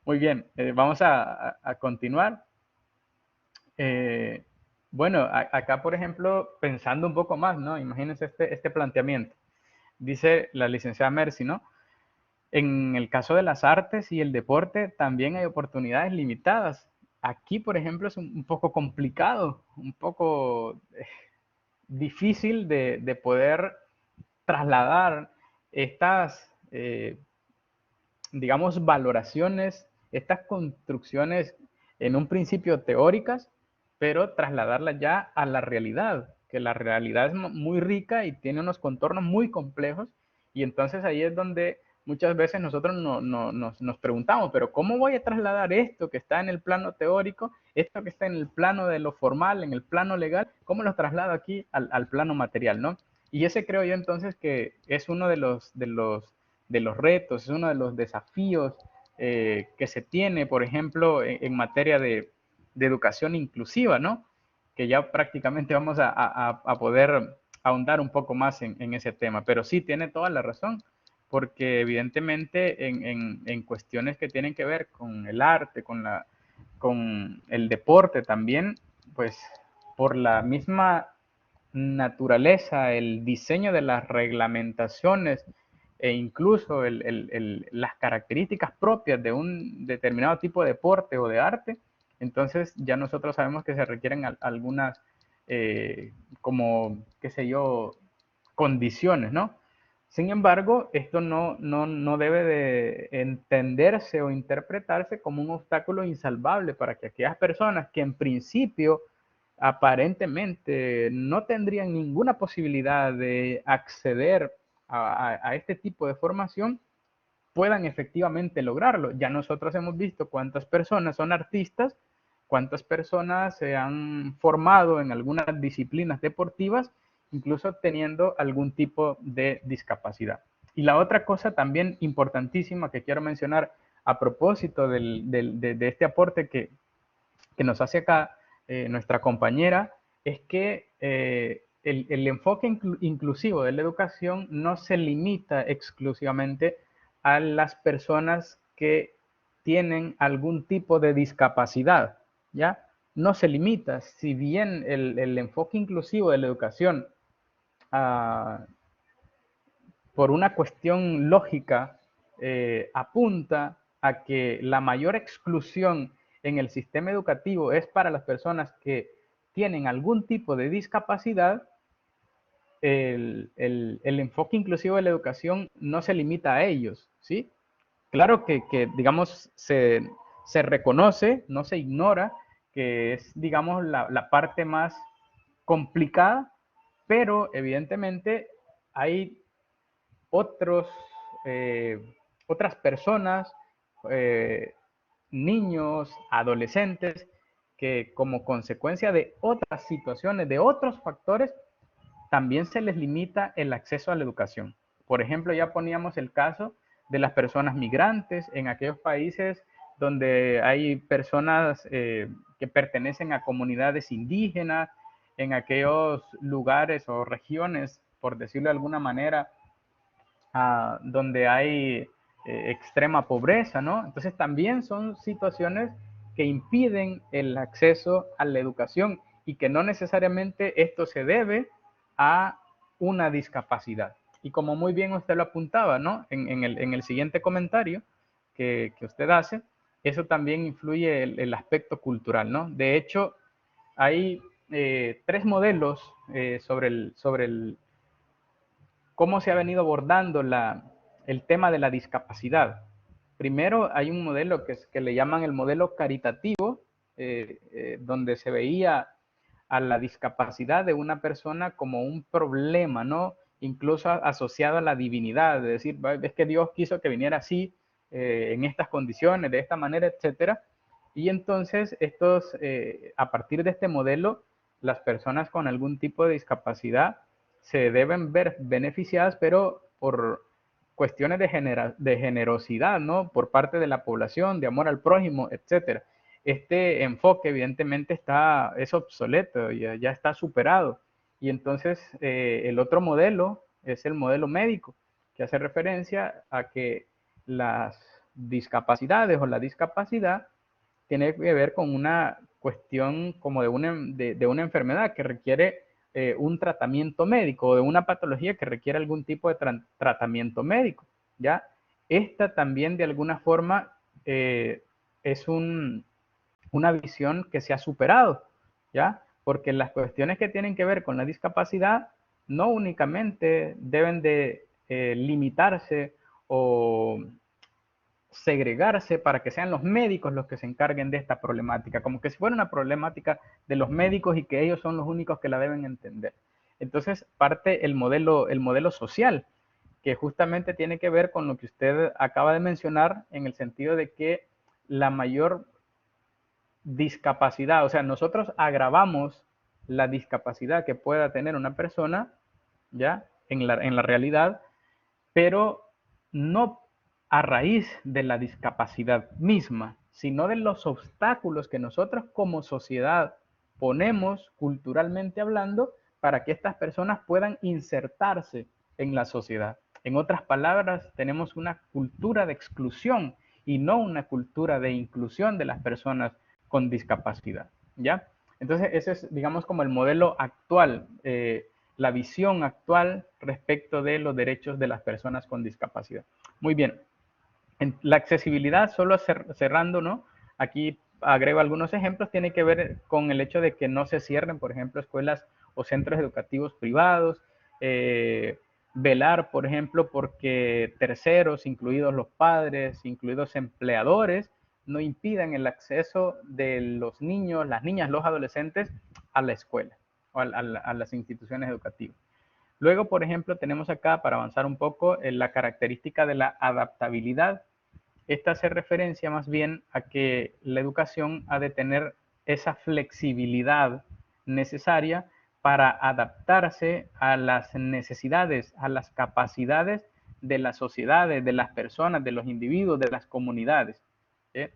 Muy bien, vamos a continuar. Bueno, acá, por ejemplo, pensando un poco más, ¿no? Imagínense este planteamiento. Dice la licenciada Mercy, ¿no? En el caso de las artes y el deporte también hay oportunidades limitadas. Aquí, por ejemplo, es un poco complicado, un poco difícil de poder trasladar estas, digamos, valoraciones, estas construcciones en un principio teóricas, pero trasladarlas ya a la realidad, que la realidad es muy rica y tiene unos contornos muy complejos, y entonces ahí es donde muchas veces nosotros nos preguntamos, pero ¿cómo voy a trasladar esto que está en el plano teórico, esto que está en el plano de lo formal, en el plano legal, cómo lo traslado aquí al plano material, ¿no? Y ese creo yo entonces que es uno de los retos, es uno de los desafíos que se tiene, por ejemplo, en materia de educación inclusiva, ¿no? Que ya prácticamente vamos a poder ahondar un poco más en ese tema. Pero sí, tiene toda la razón, porque evidentemente en cuestiones que tienen que ver con el arte, con el deporte también, pues por la misma naturaleza, el diseño de las reglamentaciones e incluso las características propias de un determinado tipo de deporte o de arte, entonces ya nosotros sabemos que se requieren algunas, como, qué sé yo, condiciones, ¿no? Sin embargo, esto no debe de entenderse o interpretarse como un obstáculo insalvable para que aquellas personas que en principio aparentemente no tendrían ninguna posibilidad de acceder a este tipo de formación, puedan efectivamente lograrlo. Ya nosotros hemos visto cuántas personas son artistas, cuántas personas se han formado en algunas disciplinas deportivas, incluso teniendo algún tipo de discapacidad. Y la otra cosa también importantísima que quiero mencionar a propósito de este aporte que nos hace acá nuestra compañera, es que el enfoque inclusivo de la educación no se limita exclusivamente a las personas que tienen algún tipo de discapacidad, ¿ya? No se limita, si bien el enfoque inclusivo de la educación, por una cuestión lógica, apunta a que la mayor exclusión en el sistema educativo es para las personas que tienen algún tipo de discapacidad. El enfoque inclusivo de la educación no se limita a ellos, ¿sí? Claro que digamos, se reconoce, no se ignora que es, digamos, la parte más complicada, pero evidentemente hay otros, otras personas, eh, niños, adolescentes, que como consecuencia de otras situaciones, de otros factores, también se les limita el acceso a la educación. Por ejemplo, ya poníamos el caso de las personas migrantes en aquellos países donde hay personas que pertenecen a comunidades indígenas, en aquellos lugares o regiones, por decirlo de alguna manera, donde hay extrema pobreza, ¿no? Entonces también son situaciones que impiden el acceso a la educación y que no necesariamente esto se debe a una discapacidad. Y como muy bien usted lo apuntaba, ¿no? En el siguiente comentario que usted hace, eso también influye el aspecto cultural, ¿no? De hecho, hay tres modelos sobre el cómo se ha venido abordando el tema de la discapacidad. Primero, hay un modelo que le llaman el modelo caritativo, donde se veía a la discapacidad de una persona como un problema, ¿no? Incluso asociado a la divinidad, es decir, es que Dios quiso que viniera así, en estas condiciones, de esta manera, etcétera. Y entonces, a partir de este modelo, las personas con algún tipo de discapacidad se deben ver beneficiadas, pero por cuestiones de generosidad, ¿no? Por parte de la población, de amor al prójimo, etcétera. Este enfoque evidentemente es obsoleto, ya está superado. Y entonces el otro modelo es el modelo médico, que hace referencia a que las discapacidades o la discapacidad tiene que ver con una cuestión como de una enfermedad que requiere un tratamiento médico o de una patología que requiere algún tipo de tratamiento médico, ¿ya? Esta también de alguna forma es una visión que se ha superado, ¿ya? Porque las cuestiones que tienen que ver con la discapacidad no únicamente deben de limitarse o segregarse para que sean los médicos los que se encarguen de esta problemática, como que si fuera una problemática de los médicos y que ellos son los únicos que la deben entender. Entonces parte el modelo social, que justamente tiene que ver con lo que usted acaba de mencionar, en el sentido de que la mayor discapacidad, o sea, nosotros agravamos la discapacidad que pueda tener una persona, ¿ya? En la realidad, pero no a raíz de la discapacidad misma, sino de los obstáculos que nosotros como sociedad ponemos culturalmente hablando para que estas personas puedan insertarse en la sociedad. En otras palabras, tenemos una cultura de exclusión y no una cultura de inclusión de las personas con discapacidad, ¿ya? Entonces, ese es, digamos, como el modelo actual, la visión actual respecto de los derechos de las personas con discapacidad. Muy bien. La accesibilidad, solo cerrando, ¿no? Aquí agrego algunos ejemplos, tiene que ver con el hecho de que no se cierren, por ejemplo, escuelas o centros educativos privados, velar, por ejemplo, porque terceros, incluidos los padres, incluidos empleadores, no impidan el acceso de los niños, las niñas, los adolescentes a la escuela o a las instituciones educativas. Luego, por ejemplo, tenemos acá, para avanzar un poco, la característica de la adaptabilidad. Esta hace referencia más bien a que la educación ha de tener esa flexibilidad necesaria para adaptarse a las necesidades, a las capacidades de las sociedades, de las personas, de los individuos, de las comunidades. ¿Eh?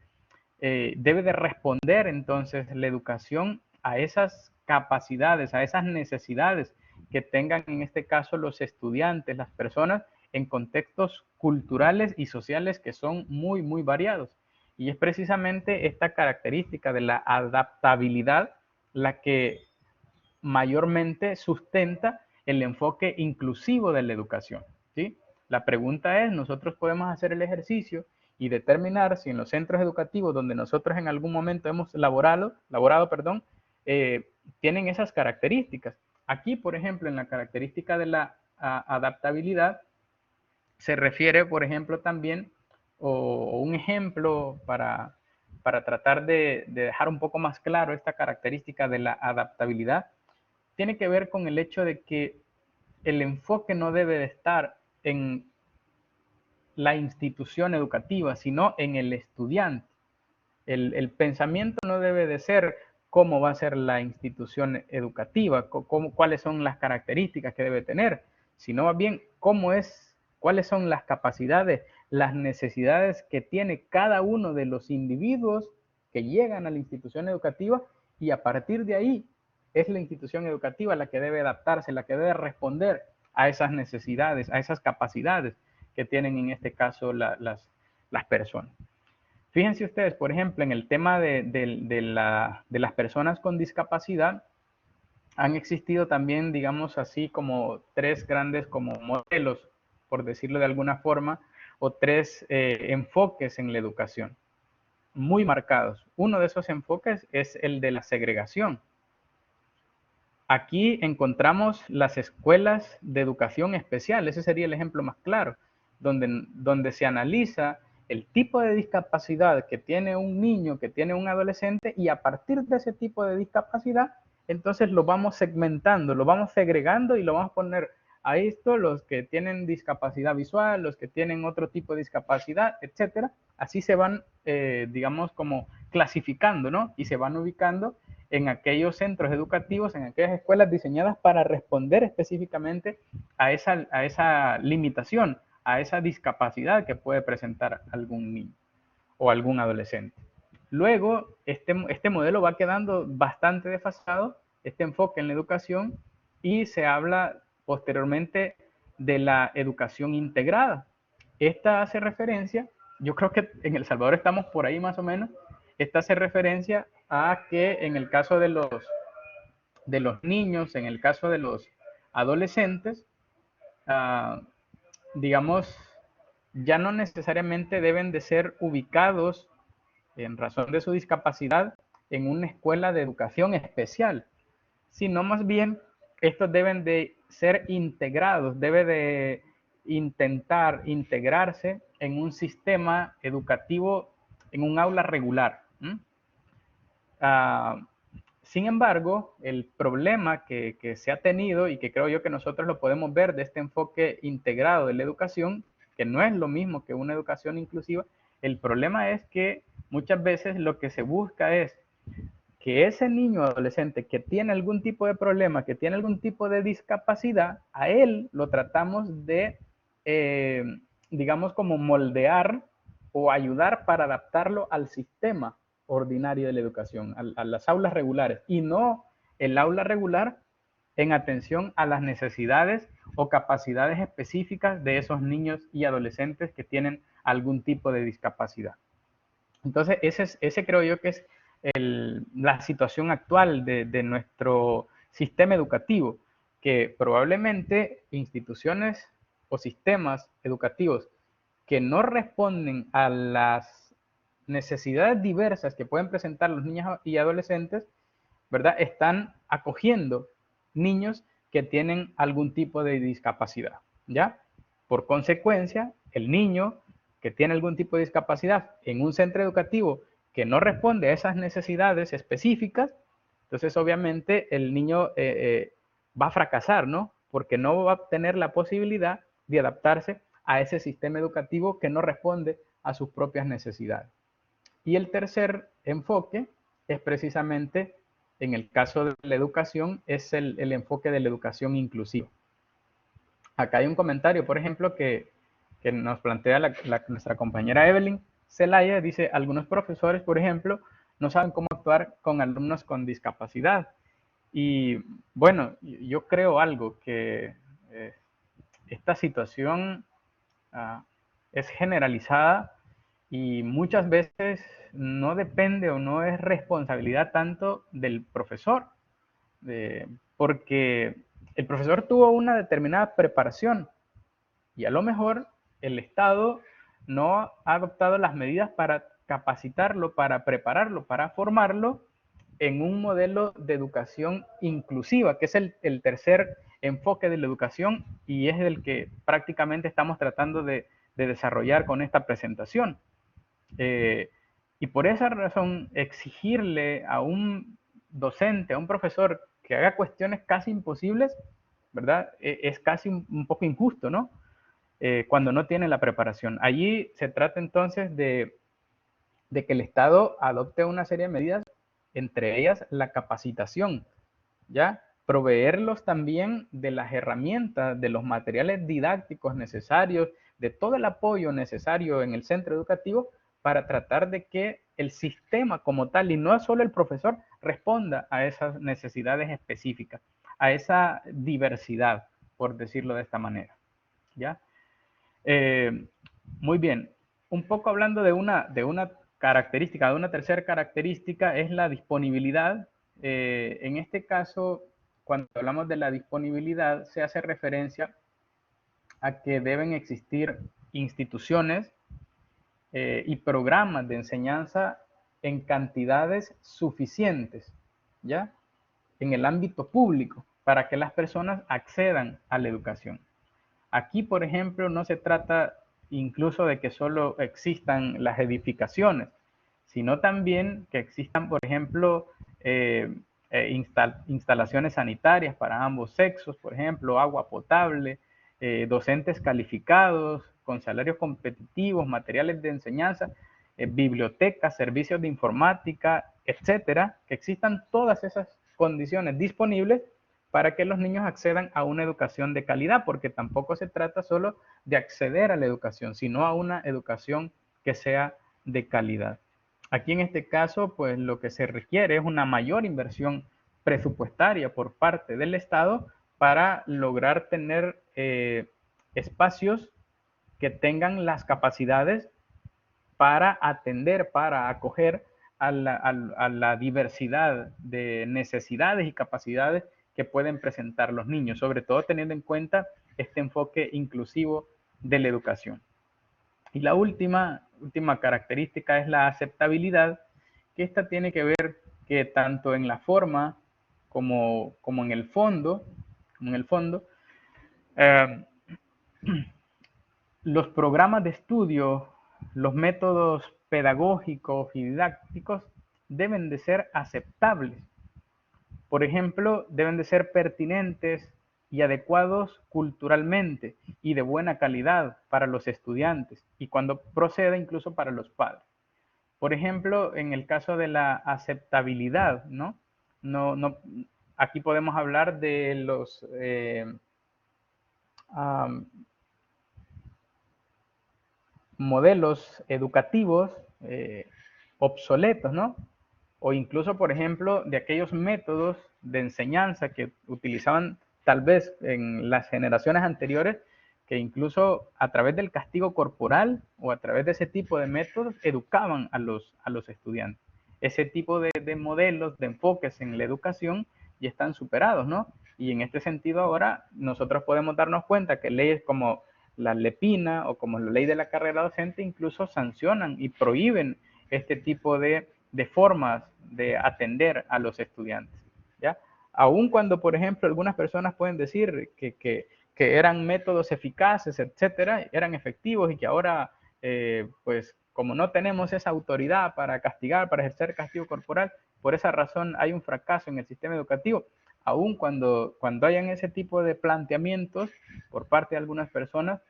Debe de responder entonces la educación a esas capacidades, a esas necesidades que tengan en este caso los estudiantes, las personas, en contextos culturales y sociales que son muy, muy variados. Y es precisamente esta característica de la adaptabilidad la que mayormente sustenta el enfoque inclusivo de la educación, ¿sí? La pregunta es, nosotros podemos hacer el ejercicio y determinar si en los centros educativos donde nosotros en algún momento hemos laborado, tienen esas características. Aquí, por ejemplo, en la característica de la adaptabilidad, se refiere, por ejemplo, también, o un ejemplo para tratar de dejar un poco más claro esta característica de la adaptabilidad, tiene que ver con el hecho de que el enfoque no debe de estar en la institución educativa, sino en el estudiante. El pensamiento no debe de ser cómo va a ser la institución educativa, cuáles son las características que debe tener, sino más bien cuáles son las capacidades, las necesidades que tiene cada uno de los individuos que llegan a la institución educativa, y a partir de ahí es la institución educativa la que debe adaptarse, la que debe responder a esas necesidades, a esas capacidades que tienen en este caso las personas. Fíjense ustedes, por ejemplo, en el tema de las personas con discapacidad, han existido también, digamos así, como tres grandes como modelos, por decirlo de alguna forma, o tres enfoques en la educación, muy marcados. Uno de esos enfoques es el de la segregación. Aquí encontramos las escuelas de educación especial, ese sería el ejemplo más claro, donde se analiza el tipo de discapacidad que tiene un niño, que tiene un adolescente, y a partir de ese tipo de discapacidad, entonces lo vamos segmentando, lo vamos segregando y lo vamos a poner a esto los que tienen discapacidad visual, los que tienen otro tipo de discapacidad, etcétera. Así se van, digamos, como clasificando, ¿no? Y se van ubicando en aquellos centros educativos, en aquellas escuelas diseñadas para responder específicamente a esa limitación, a esa discapacidad que puede presentar algún niño o algún adolescente. Luego, este modelo va quedando bastante desfasado, este enfoque en la educación, y se habla posteriormente de la educación integrada. Esta hace referencia, yo creo que en El Salvador estamos por ahí más o menos, esta hace referencia a que en el caso de los niños, en el caso de los adolescentes, digamos, ya no necesariamente deben de ser ubicados en razón de su discapacidad en una escuela de educación especial, sino más bien estos deben de ser integrados, debe de intentar integrarse en un sistema educativo, en un aula regular. Sin embargo, el problema que se ha tenido, y que creo yo que nosotros lo podemos ver de este enfoque integrado de la educación, que no es lo mismo que una educación inclusiva, el problema es que muchas veces lo que se busca es que ese niño o adolescente que tiene algún tipo de problema, que tiene algún tipo de discapacidad, a él lo tratamos de, digamos, como moldear o ayudar para adaptarlo al sistema ordinario de la educación, a las aulas regulares, y no el aula regular en atención a las necesidades o capacidades específicas de esos niños y adolescentes que tienen algún tipo de discapacidad. Entonces, ese creo yo que es la situación actual de nuestro sistema educativo, que probablemente instituciones o sistemas educativos que no responden a las necesidades diversas que pueden presentar los niños y adolescentes, ¿verdad? Están acogiendo niños que tienen algún tipo de discapacidad, ¿ya? Por consecuencia, el niño que tiene algún tipo de discapacidad en un centro educativo que no responde a esas necesidades específicas, entonces obviamente el niño va a fracasar, ¿no? Porque no va a tener la posibilidad de adaptarse a ese sistema educativo que no responde a sus propias necesidades. Y el tercer enfoque es precisamente, en el caso de la educación, es el enfoque de la educación inclusiva. Acá hay un comentario, por ejemplo, que nos plantea nuestra compañera Evelyn Zelaya. Dice, algunos profesores, por ejemplo, no saben cómo actuar con alumnos con discapacidad. Y bueno, yo creo algo, que esta situación es generalizada y muchas veces no depende o no es responsabilidad tanto del profesor, porque el profesor tuvo una determinada preparación y a lo mejor el Estado no ha adoptado las medidas para capacitarlo, para prepararlo, para formarlo en un modelo de educación inclusiva, que es el tercer enfoque de la educación, y es el que prácticamente estamos tratando de desarrollar con esta presentación. Y por esa razón, exigirle a un docente, a un profesor, que haga cuestiones casi imposibles, ¿verdad? Es casi un poco injusto, ¿no? Cuando no tiene la preparación. Allí se trata entonces de que el Estado adopte una serie de medidas, entre ellas la capacitación, ¿ya? Proveerlos también de las herramientas, de los materiales didácticos necesarios, de todo el apoyo necesario en el centro educativo para tratar de que el sistema como tal, y no solo el profesor, responda a esas necesidades específicas, a esa diversidad, por decirlo de esta manera, ¿ya? Eh, muy bien, un poco hablando de una característica, de una tercera característica, es la disponibilidad. En este caso, cuando hablamos de la disponibilidad, se hace referencia a que deben existir instituciones y programas de enseñanza en cantidades suficientes, ¿ya? En el ámbito público, para que las personas accedan a la educación. Aquí, por ejemplo, no se trata incluso de que solo existan las edificaciones, sino también que existan, por ejemplo, instalaciones sanitarias para ambos sexos, por ejemplo, agua potable, docentes calificados, con salarios competitivos, materiales de enseñanza, bibliotecas, servicios de informática, etcétera, que existan todas esas condiciones disponibles para que los niños accedan a una educación de calidad, porque tampoco se trata solo de acceder a la educación, sino a una educación que sea de calidad. Aquí en este caso, pues lo que se requiere es una mayor inversión presupuestaria por parte del Estado para lograr tener espacios que tengan las capacidades para atender, para acoger a la diversidad de necesidades y capacidades que pueden presentar los niños, sobre todo teniendo en cuenta este enfoque inclusivo de la educación. Y la última característica es la aceptabilidad, que esta tiene que ver que tanto en la forma como en el fondo, eh, los programas de estudio, los métodos pedagógicos y didácticos deben de ser aceptables. Por ejemplo, deben de ser pertinentes y adecuados culturalmente y de buena calidad para los estudiantes y cuando proceda incluso para los padres. Por ejemplo, en el caso de la aceptabilidad, ¿no? Aquí podemos hablar de los modelos educativos obsoletos, ¿no? O incluso, por ejemplo, de aquellos métodos de enseñanza que utilizaban tal vez en las generaciones anteriores, que incluso a través del castigo corporal o a través de ese tipo de métodos educaban a los estudiantes. Ese tipo de modelos, de enfoques en la educación ya están superados, ¿no? Y en este sentido ahora nosotros podemos darnos cuenta que leyes como la LEPINA o como la ley de la carrera docente incluso sancionan y prohíben este tipo de formas de atender a los estudiantes, ¿ya? Aun cuando, por ejemplo, algunas personas pueden decir que eran métodos eficaces, etcétera, eran efectivos y que ahora, pues, como no tenemos esa autoridad para castigar, para ejercer castigo corporal, por esa razón hay un fracaso en el sistema educativo. Aun cuando hayan ese tipo de planteamientos por parte de algunas personas,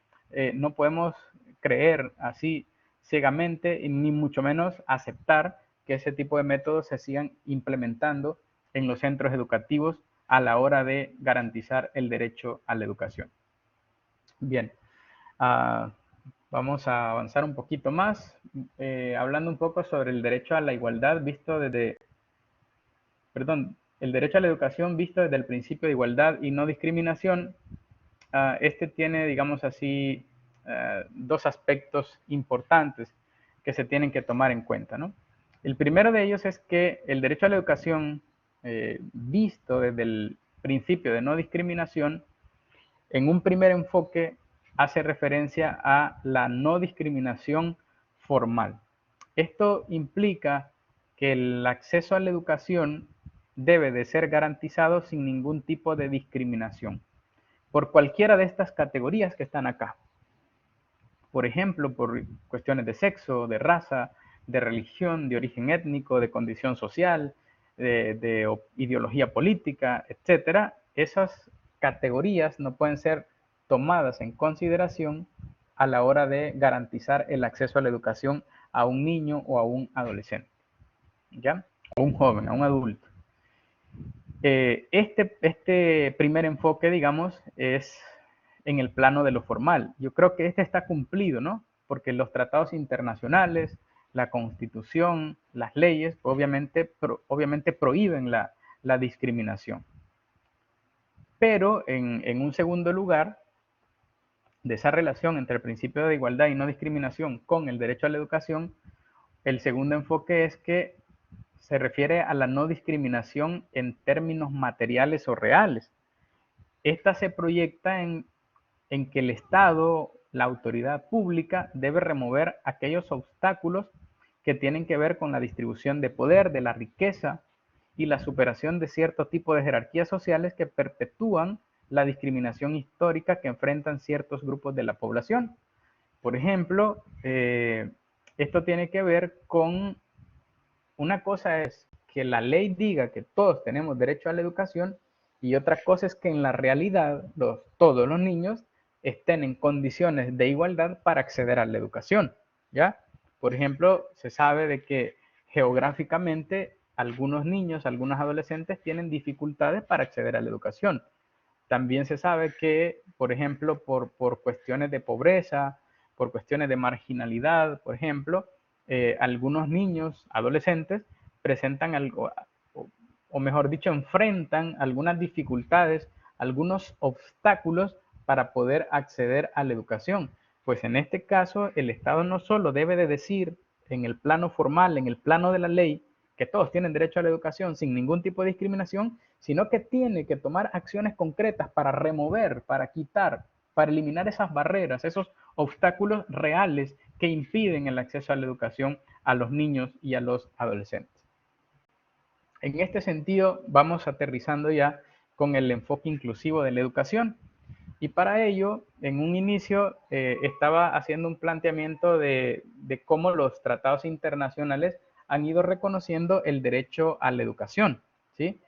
no podemos creer así ciegamente, ni mucho menos aceptar que ese tipo de métodos se sigan implementando en los centros educativos a la hora de garantizar el derecho a la educación. Bien, vamos a avanzar un poquito más, hablando un poco sobre el derecho a la igualdad visto desde, perdón, el derecho a la educación visto desde el principio de igualdad y no discriminación. Este tiene, digamos así, dos aspectos importantes que se tienen que tomar en cuenta, ¿no? El primero de ellos es que el derecho a la educación, visto desde el principio de no discriminación, en un primer enfoque hace referencia a la no discriminación formal. Esto implica que el acceso a la educación debe de ser garantizado sin ningún tipo de discriminación por cualquiera de estas categorías que están acá. Por ejemplo, por cuestiones de sexo, de raza, de religión, de origen étnico, de condición social, de ideología política, etcétera, esas categorías no pueden ser tomadas en consideración a la hora de garantizar el acceso a la educación a un niño o a un adolescente, ¿ya? A un joven, a un adulto. Este primer enfoque, digamos, es en el plano de lo formal. Yo creo que este está cumplido, ¿no? Porque los tratados internacionales, la Constitución, las leyes, obviamente prohíben la discriminación. Pero en un segundo lugar, de esa relación entre el principio de igualdad y no discriminación con el derecho a la educación, el segundo enfoque es que se refiere a la no discriminación en términos materiales o reales. Esta se proyecta en que el Estado, la autoridad pública, debe remover aquellos obstáculos que tienen que ver con la distribución de poder, de la riqueza y la superación de cierto tipo de jerarquías sociales que perpetúan la discriminación histórica que enfrentan ciertos grupos de la población. Por ejemplo, esto tiene que ver con, una cosa es que la ley diga que todos tenemos derecho a la educación y otra cosa es que en la realidad todos los niños estén en condiciones de igualdad para acceder a la educación, ¿ya? Por ejemplo, se sabe de que geográficamente algunos niños, algunos adolescentes tienen dificultades para acceder a la educación. También se sabe que, por ejemplo, por cuestiones de pobreza, por cuestiones de marginalidad, por ejemplo, algunos niños, adolescentes, presentan algo, o mejor dicho, enfrentan algunas dificultades, algunos obstáculos para poder acceder a la educación. Pues en este caso, el Estado no solo debe de decir en el plano formal, en el plano de la ley, que todos tienen derecho a la educación sin ningún tipo de discriminación, sino que tiene que tomar acciones concretas para remover, para quitar, para eliminar esas barreras, esos obstáculos reales que impiden el acceso a la educación a los niños y a los adolescentes. En este sentido, vamos aterrizando ya con el enfoque inclusivo de la educación. Y para ello, en un inicio, estaba haciendo un planteamiento de cómo los tratados internacionales han ido reconociendo el derecho a la educación, ¿sí?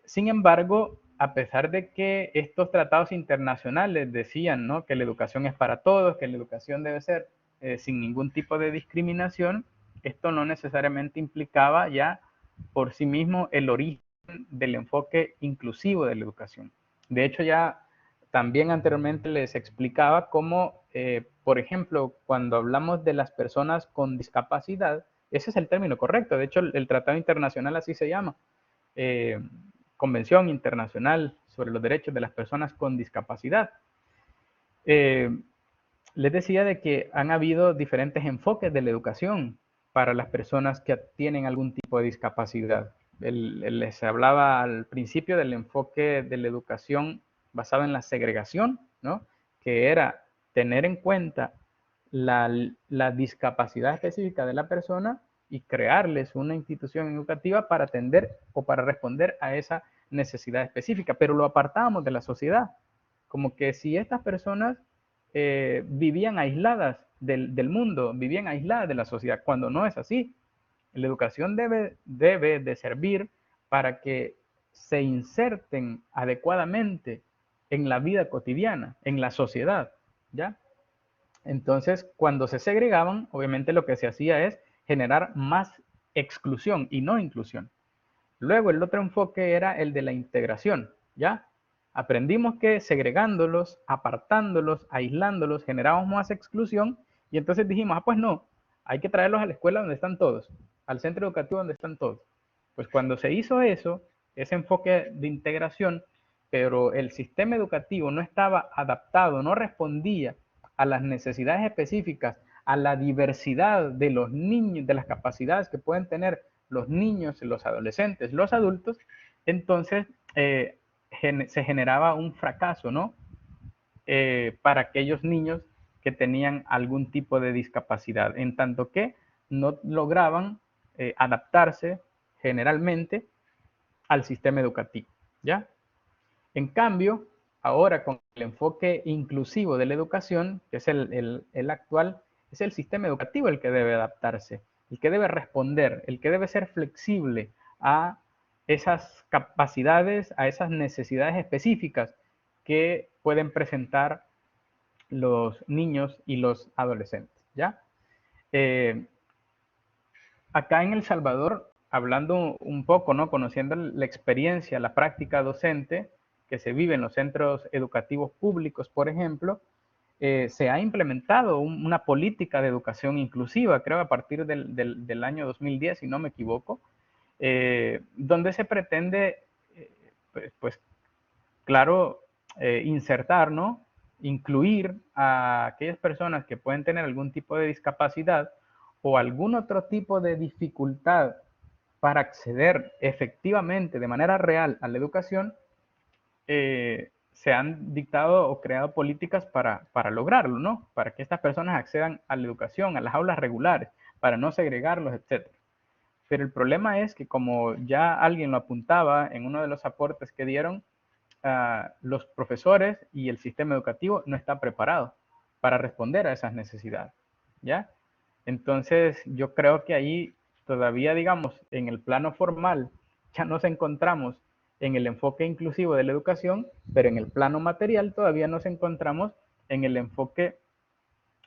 Sin embargo, a pesar de que estos tratados internacionales decían, ¿no?, que la educación es para todos, que la educación debe ser sin ningún tipo de discriminación, esto no necesariamente implicaba ya por sí mismo el origen del enfoque inclusivo de la educación. De hecho, ya también anteriormente les explicaba cómo, por ejemplo, cuando hablamos de las personas con discapacidad, ese es el término correcto. De hecho, el tratado internacional así se llama. Convención Internacional sobre los Derechos de las Personas con Discapacidad. Les decía de que han habido diferentes enfoques de la educación para las personas que tienen algún tipo de discapacidad. Les hablaba al principio del enfoque de la educación basado en la segregación, ¿no?, que era tener en cuenta la discapacidad específica de la persona y crearles una institución educativa para atender o para responder a esa necesidad específica, pero lo apartábamos de la sociedad, como que si estas personas vivían aisladas del mundo, vivían aisladas de la sociedad, cuando no es así. La educación debe de servir para que se inserten adecuadamente en la vida cotidiana, en la sociedad, ¿ya? Entonces, cuando se segregaban, obviamente lo que se hacía es generar más exclusión y no inclusión. Luego, el otro enfoque era el de la integración, ¿ya? Aprendimos que segregándolos, apartándolos, aislándolos, generábamos más exclusión y entonces dijimos, pues no, hay que traerlos a la escuela donde están todos, al centro educativo donde están todos. Pues cuando se hizo eso, ese enfoque de integración, pero el sistema educativo no estaba adaptado, no respondía a las necesidades específicas, a la diversidad de los niños, de las capacidades que pueden tener los niños, los adolescentes, los adultos, entonces se generaba un fracaso, ¿no? Para aquellos niños que tenían algún tipo de discapacidad, en tanto que no lograban adaptarse generalmente al sistema educativo, ¿ya? En cambio, ahora con el enfoque inclusivo de la educación, que es el actual, es el sistema educativo el que debe adaptarse, el que debe responder, el que debe ser flexible a esas capacidades, a esas necesidades específicas que pueden presentar los niños y los adolescentes, ¿ya? Acá en El Salvador, hablando un poco, ¿no? Conociendo la experiencia, la práctica docente que se vive en los centros educativos públicos, por ejemplo, se ha implementado una política de educación inclusiva, creo a partir del año 2010, si no me equivoco, donde se pretende, pues claro, insertar, ¿no? Incluir a aquellas personas que pueden tener algún tipo de discapacidad o algún otro tipo de dificultad para acceder efectivamente, de manera real, a la educación, se han dictado o creado políticas para lograrlo, ¿no? Para que estas personas accedan a la educación, a las aulas regulares, para no segregarlos, etc. Pero el problema es que, como ya alguien lo apuntaba en uno de los aportes que dieron, los profesores y el sistema educativo no está preparado para responder a esas necesidades, ¿ya? Entonces, yo creo que ahí todavía, digamos, en el plano formal, ya nos encontramos en el enfoque inclusivo de la educación, pero en el plano material todavía nos encontramos en el enfoque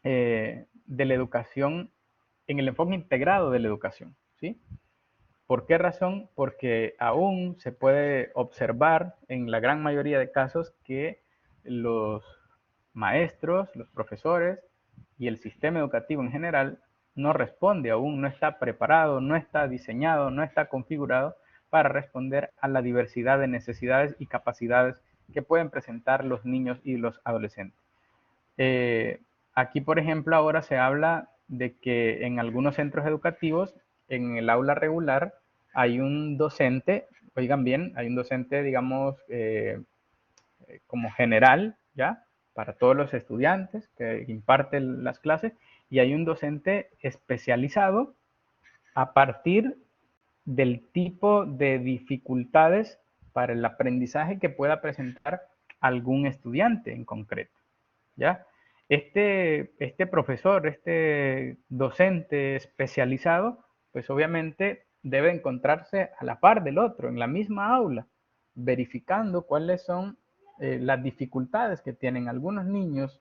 de la educación, en el enfoque integrado de la educación, ¿sí? ¿Por qué razón? Porque aún se puede observar en la gran mayoría de casos que los maestros, los profesores y el sistema educativo en general no responde aún, no está preparado, no está diseñado, no está configurado para responder a la diversidad de necesidades y capacidades que pueden presentar los niños y los adolescentes. Aquí, por ejemplo, ahora se habla de que en algunos centros educativos, en el aula regular, hay un docente, oigan bien, hay un docente, digamos, como general, ¿ya? Para todos los estudiantes que imparte las clases, y hay un docente especializado a partir del tipo de dificultades para el aprendizaje que pueda presentar algún estudiante en concreto, ¿ya? Este profesor, este docente especializado, pues obviamente debe encontrarse a la par del otro, en la misma aula, verificando cuáles son las dificultades que tienen algunos niños,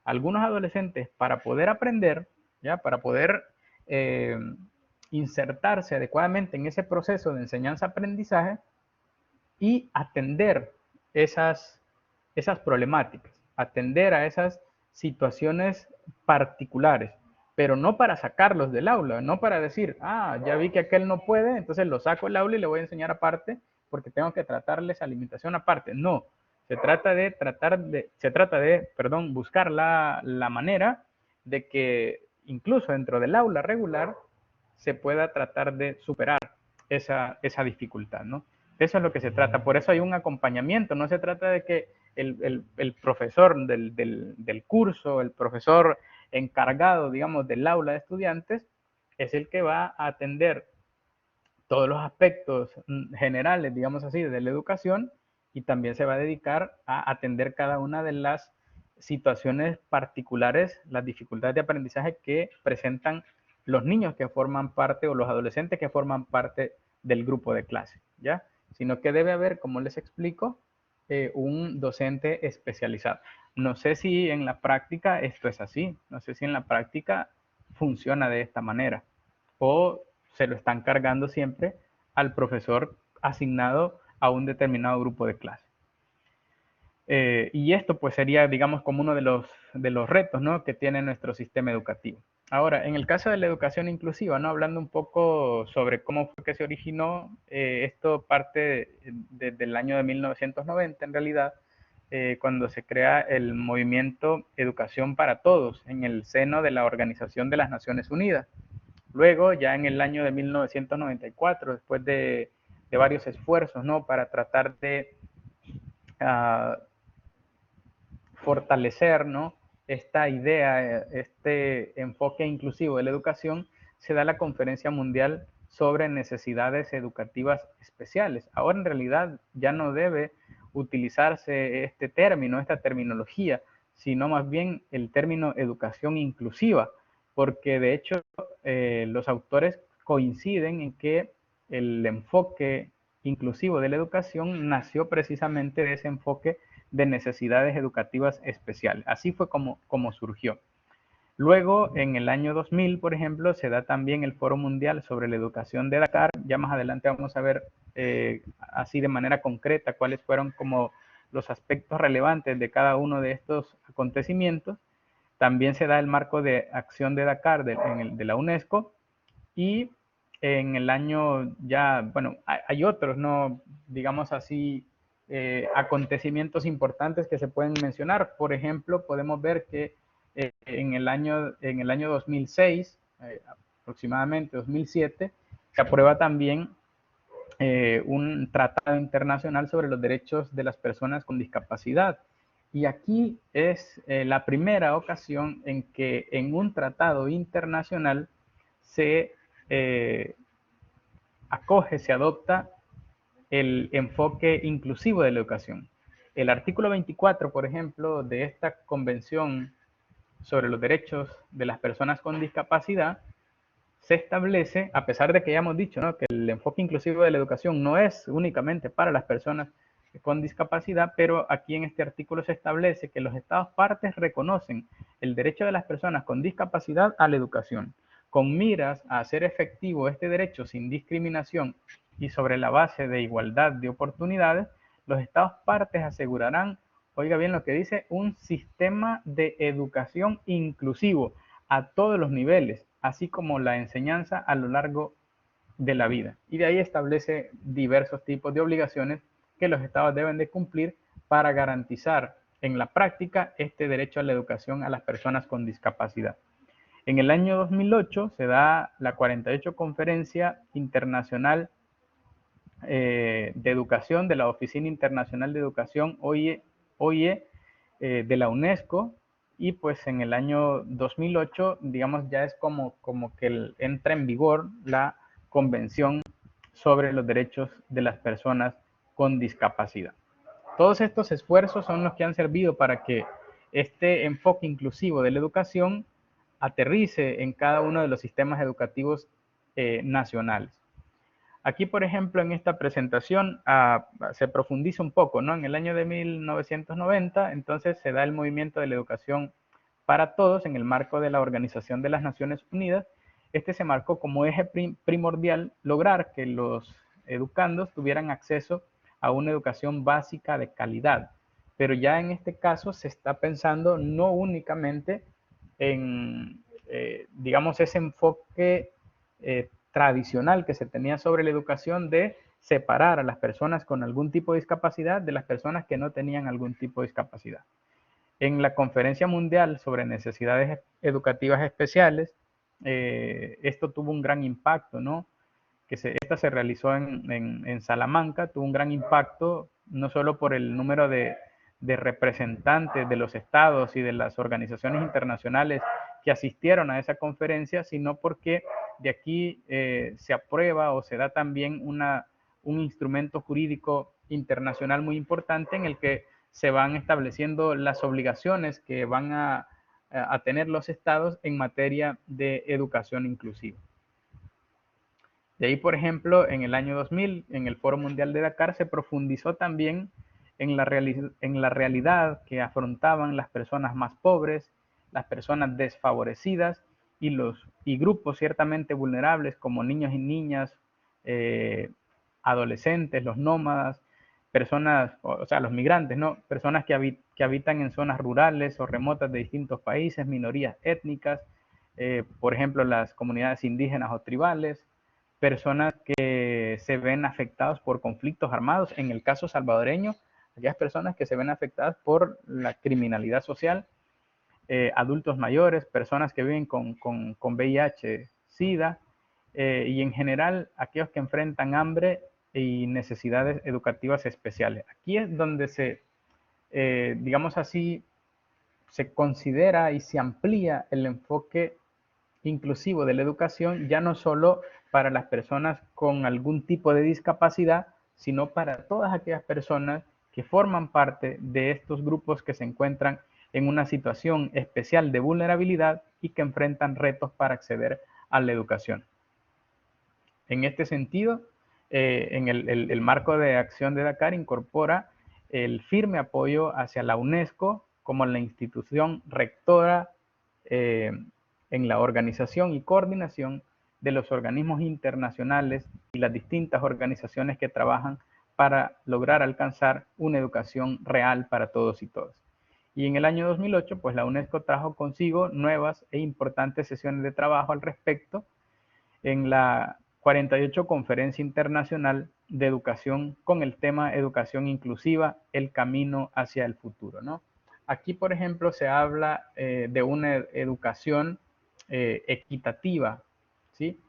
algunos adolescentes para poder aprender, ¿ya? Para poder eh, insertarse adecuadamente en ese proceso de enseñanza-aprendizaje y atender esas problemáticas, atender a esas situaciones particulares, pero no para sacarlos del aula, no para decir, ya vi que aquel no puede, entonces lo saco del aula y le voy a enseñar aparte porque tengo que tratarle esa limitación aparte. No, se trata de buscar la manera de que incluso dentro del aula regular se pueda tratar de superar esa dificultad, ¿no? Eso es lo que se trata. Por eso hay un acompañamiento. No se trata de que el profesor del curso, el profesor encargado, digamos, del aula de estudiantes, es el que va a atender todos los aspectos generales, digamos así, de la educación, y también se va a dedicar a atender cada una de las situaciones particulares, las dificultades de aprendizaje que presentan los niños que forman parte o los adolescentes que forman parte del grupo de clase, ¿ya? Sino que debe haber, como les explico, un docente especializado. No sé si en la práctica esto es así, no sé si en la práctica funciona de esta manera o se lo están cargando siempre al profesor asignado a un determinado grupo de clase. Y esto pues sería, digamos, como uno de los retos, ¿no?, que tiene nuestro sistema educativo. Ahora, en el caso de la educación inclusiva, ¿no?, hablando un poco sobre cómo fue que se originó, esto parte desde el año de 1990 en realidad, cuando se crea el movimiento Educación para Todos en el seno de la Organización de las Naciones Unidas. Luego, ya en el año de 1994, después de varios esfuerzos, ¿no?, para tratar de fortalecer, ¿no?, esta idea, este enfoque inclusivo de la educación, se da la Conferencia Mundial sobre Necesidades Educativas Especiales. Ahora en realidad ya no debe utilizarse este término, esta terminología, sino más bien el término educación inclusiva, porque de hecho los autores coinciden en que el enfoque inclusivo de la educación nació precisamente de ese enfoque de necesidades educativas especiales. Así fue como surgió. Luego, en el año 2000, por ejemplo, se da también el Foro Mundial sobre la Educación de Dakar. Ya más adelante vamos a ver así de manera concreta cuáles fueron como los aspectos relevantes de cada uno de estos acontecimientos. También se da el marco de acción de Dakar de la UNESCO, y en el año ya, bueno, hay otros, ¿no? Digamos así, acontecimientos importantes que se pueden mencionar. Por ejemplo, podemos ver que en el año 2006, aproximadamente 2007, se aprueba también un tratado internacional sobre los derechos de las personas con discapacidad. Y aquí es la primera ocasión en que en un tratado internacional se acoge, se adopta el enfoque inclusivo de la educación. El artículo 24, por ejemplo, de esta Convención sobre los Derechos de las Personas con Discapacidad, se establece, a pesar de que ya hemos dicho, ¿no?, que el enfoque inclusivo de la educación no es únicamente para las personas con discapacidad, pero aquí en este artículo se establece que los Estados partes reconocen el derecho de las personas con discapacidad a la educación, con miras a hacer efectivo este derecho sin discriminación y sobre la base de igualdad de oportunidades. Los Estados partes asegurarán, oiga bien lo que dice, un sistema de educación inclusivo a todos los niveles, así como la enseñanza a lo largo de la vida. Y de ahí establece diversos tipos de obligaciones que los estados deben de cumplir para garantizar en la práctica este derecho a la educación a las personas con discapacidad. En el año 2008 se da la 48 Conferencia Internacional de Educación de la Oficina Internacional de Educación, OIE, de la UNESCO, y pues en el año 2008, digamos, ya es como que entra en vigor la Convención sobre los Derechos de las Personas con Discapacidad. Todos estos esfuerzos son los que han servido para que este enfoque inclusivo de la educación aterrice en cada uno de los sistemas educativos nacionales. Aquí, por ejemplo, en esta presentación se profundiza un poco, ¿no? En el año de 1990, entonces se da el movimiento de la educación para todos en el marco de la Organización de las Naciones Unidas. Este se marcó como eje primordial lograr que los educandos tuvieran acceso a una educación básica de calidad. Pero ya en este caso se está pensando no únicamente en, digamos, ese enfoque tradicional que se tenía sobre la educación de separar a las personas con algún tipo de discapacidad de las personas que no tenían algún tipo de discapacidad. En la Conferencia Mundial sobre Necesidades Educativas Especiales, esto tuvo un gran impacto, ¿no? Esta se realizó en Salamanca, tuvo un gran impacto, no solo por el número de representantes de los estados y de las organizaciones internacionales que asistieron a esa conferencia, sino porque de aquí se aprueba o se da también un instrumento jurídico internacional muy importante en el que se van estableciendo las obligaciones que van a tener los estados en materia de educación inclusiva. De ahí, por ejemplo, en el año 2000, en el Foro Mundial de Dakar, se profundizó también en la realidad que afrontaban las personas más pobres, las personas desfavorecidas y grupos ciertamente vulnerables como niños y niñas, adolescentes, los nómadas, personas, o sea, los migrantes, ¿no? Personas que habitan en zonas rurales o remotas de distintos países, minorías étnicas, por ejemplo, las comunidades indígenas o tribales, personas que se ven afectadas por conflictos armados, en el caso salvadoreño, aquellas personas que se ven afectadas por la criminalidad social, adultos mayores, personas que viven con VIH, SIDA, y en general aquellos que enfrentan hambre y necesidades educativas especiales. Aquí es donde digamos así, se considera y se amplía el enfoque inclusivo de la educación, ya no solo para las personas con algún tipo de discapacidad, sino para todas aquellas personas que forman parte de estos grupos que se encuentran en una situación especial de vulnerabilidad y que enfrentan retos para acceder a la educación. En este sentido, en el marco de acción de Dakar incorpora el firme apoyo hacia la UNESCO como la institución rectora en la organización y coordinación de los organismos internacionales y las distintas organizaciones que trabajan para lograr alcanzar una educación real para todos y todas. Y en el año 2008, pues la UNESCO trajo consigo nuevas e importantes sesiones de trabajo al respecto en la 48 Conferencia Internacional de Educación con el tema Educación Inclusiva, el camino hacia el futuro, ¿no? Aquí, por ejemplo, se habla de una educación equitativa, ¿sí?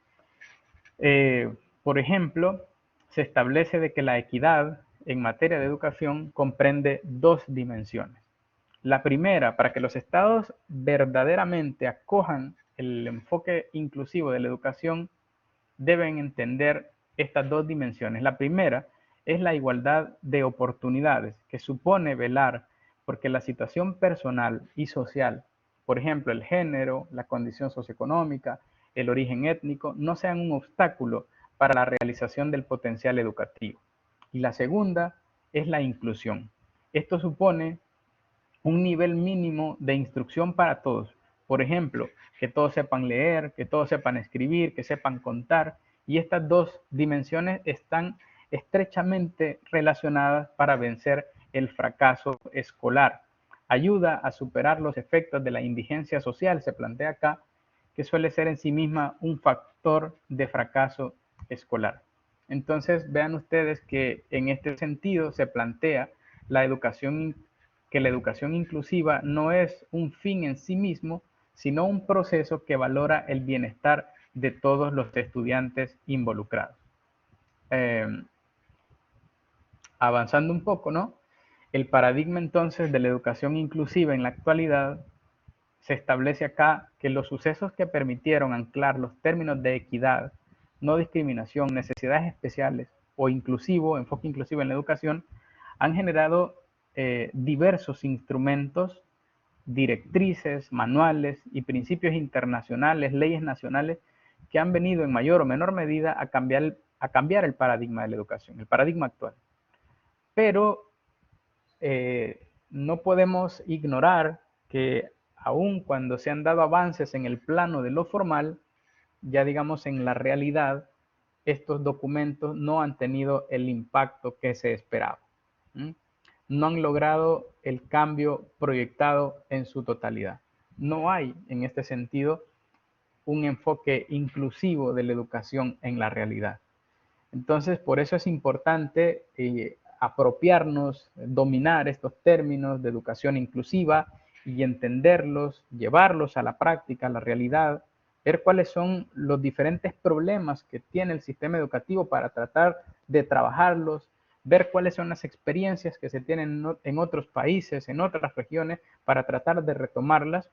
Por ejemplo, se establece de que la equidad en materia de educación comprende dos dimensiones. La primera, para que los estados verdaderamente acojan el enfoque inclusivo de la educación, deben entender estas dos dimensiones. La primera es la igualdad de oportunidades, que supone velar porque la situación personal y social, por ejemplo, el género, la condición socioeconómica, el origen étnico, no sean un obstáculo para la realización del potencial educativo. Y la segunda es la inclusión. Esto supone un nivel mínimo de instrucción para todos. Por ejemplo, que todos sepan leer, que todos sepan escribir, que sepan contar. Y estas dos dimensiones están estrechamente relacionadas para vencer el fracaso escolar. Ayuda a superar los efectos de la indigencia social, se plantea acá, que suele ser en sí misma un factor de fracaso escolar. Entonces, vean ustedes que en este sentido se plantea la educación, que la educación inclusiva no es un fin en sí mismo, sino un proceso que valora el bienestar de todos los estudiantes involucrados. Avanzando un poco, ¿no? El paradigma entonces de la educación inclusiva en la actualidad se establece acá que los sucesos que permitieron anclar los términos de equidad, no discriminación, necesidades especiales o inclusivo, enfoque inclusivo en la educación, han generado diversos instrumentos, directrices, manuales y principios internacionales, leyes nacionales que han venido en mayor o menor medida a cambiar el paradigma de la educación, el paradigma actual. Pero no podemos ignorar que aun cuando se han dado avances en el plano de lo formal, ya digamos en la realidad, estos documentos no han tenido el impacto que se esperaba. No han logrado el cambio proyectado en su totalidad. No hay, en este sentido, un enfoque inclusivo de la educación en la realidad. Entonces, por eso es importante apropiarnos, dominar estos términos de educación inclusiva y entenderlos, llevarlos a la práctica, a la realidad, ver cuáles son los diferentes problemas que tiene el sistema educativo para tratar de trabajarlos, ver cuáles son las experiencias que se tienen en otros países, en otras regiones, para tratar de retomarlas,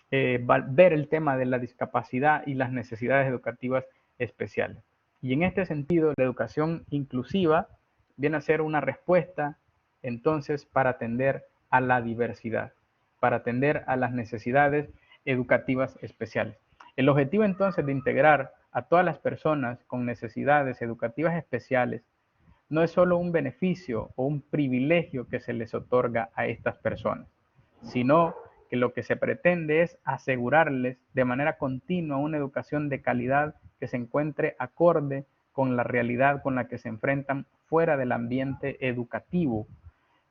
ver el tema de la discapacidad y las necesidades educativas especiales. Y en este sentido, la educación inclusiva viene a ser una respuesta entonces para atender a la diversidad, para atender a las necesidades educativas especiales. El objetivo entonces de integrar a todas las personas con necesidades educativas especiales no es solo un beneficio o un privilegio que se les otorga a estas personas, sino que lo que se pretende es asegurarles de manera continua una educación de calidad que se encuentre acorde con la realidad con la que se enfrentan fuera del ambiente educativo,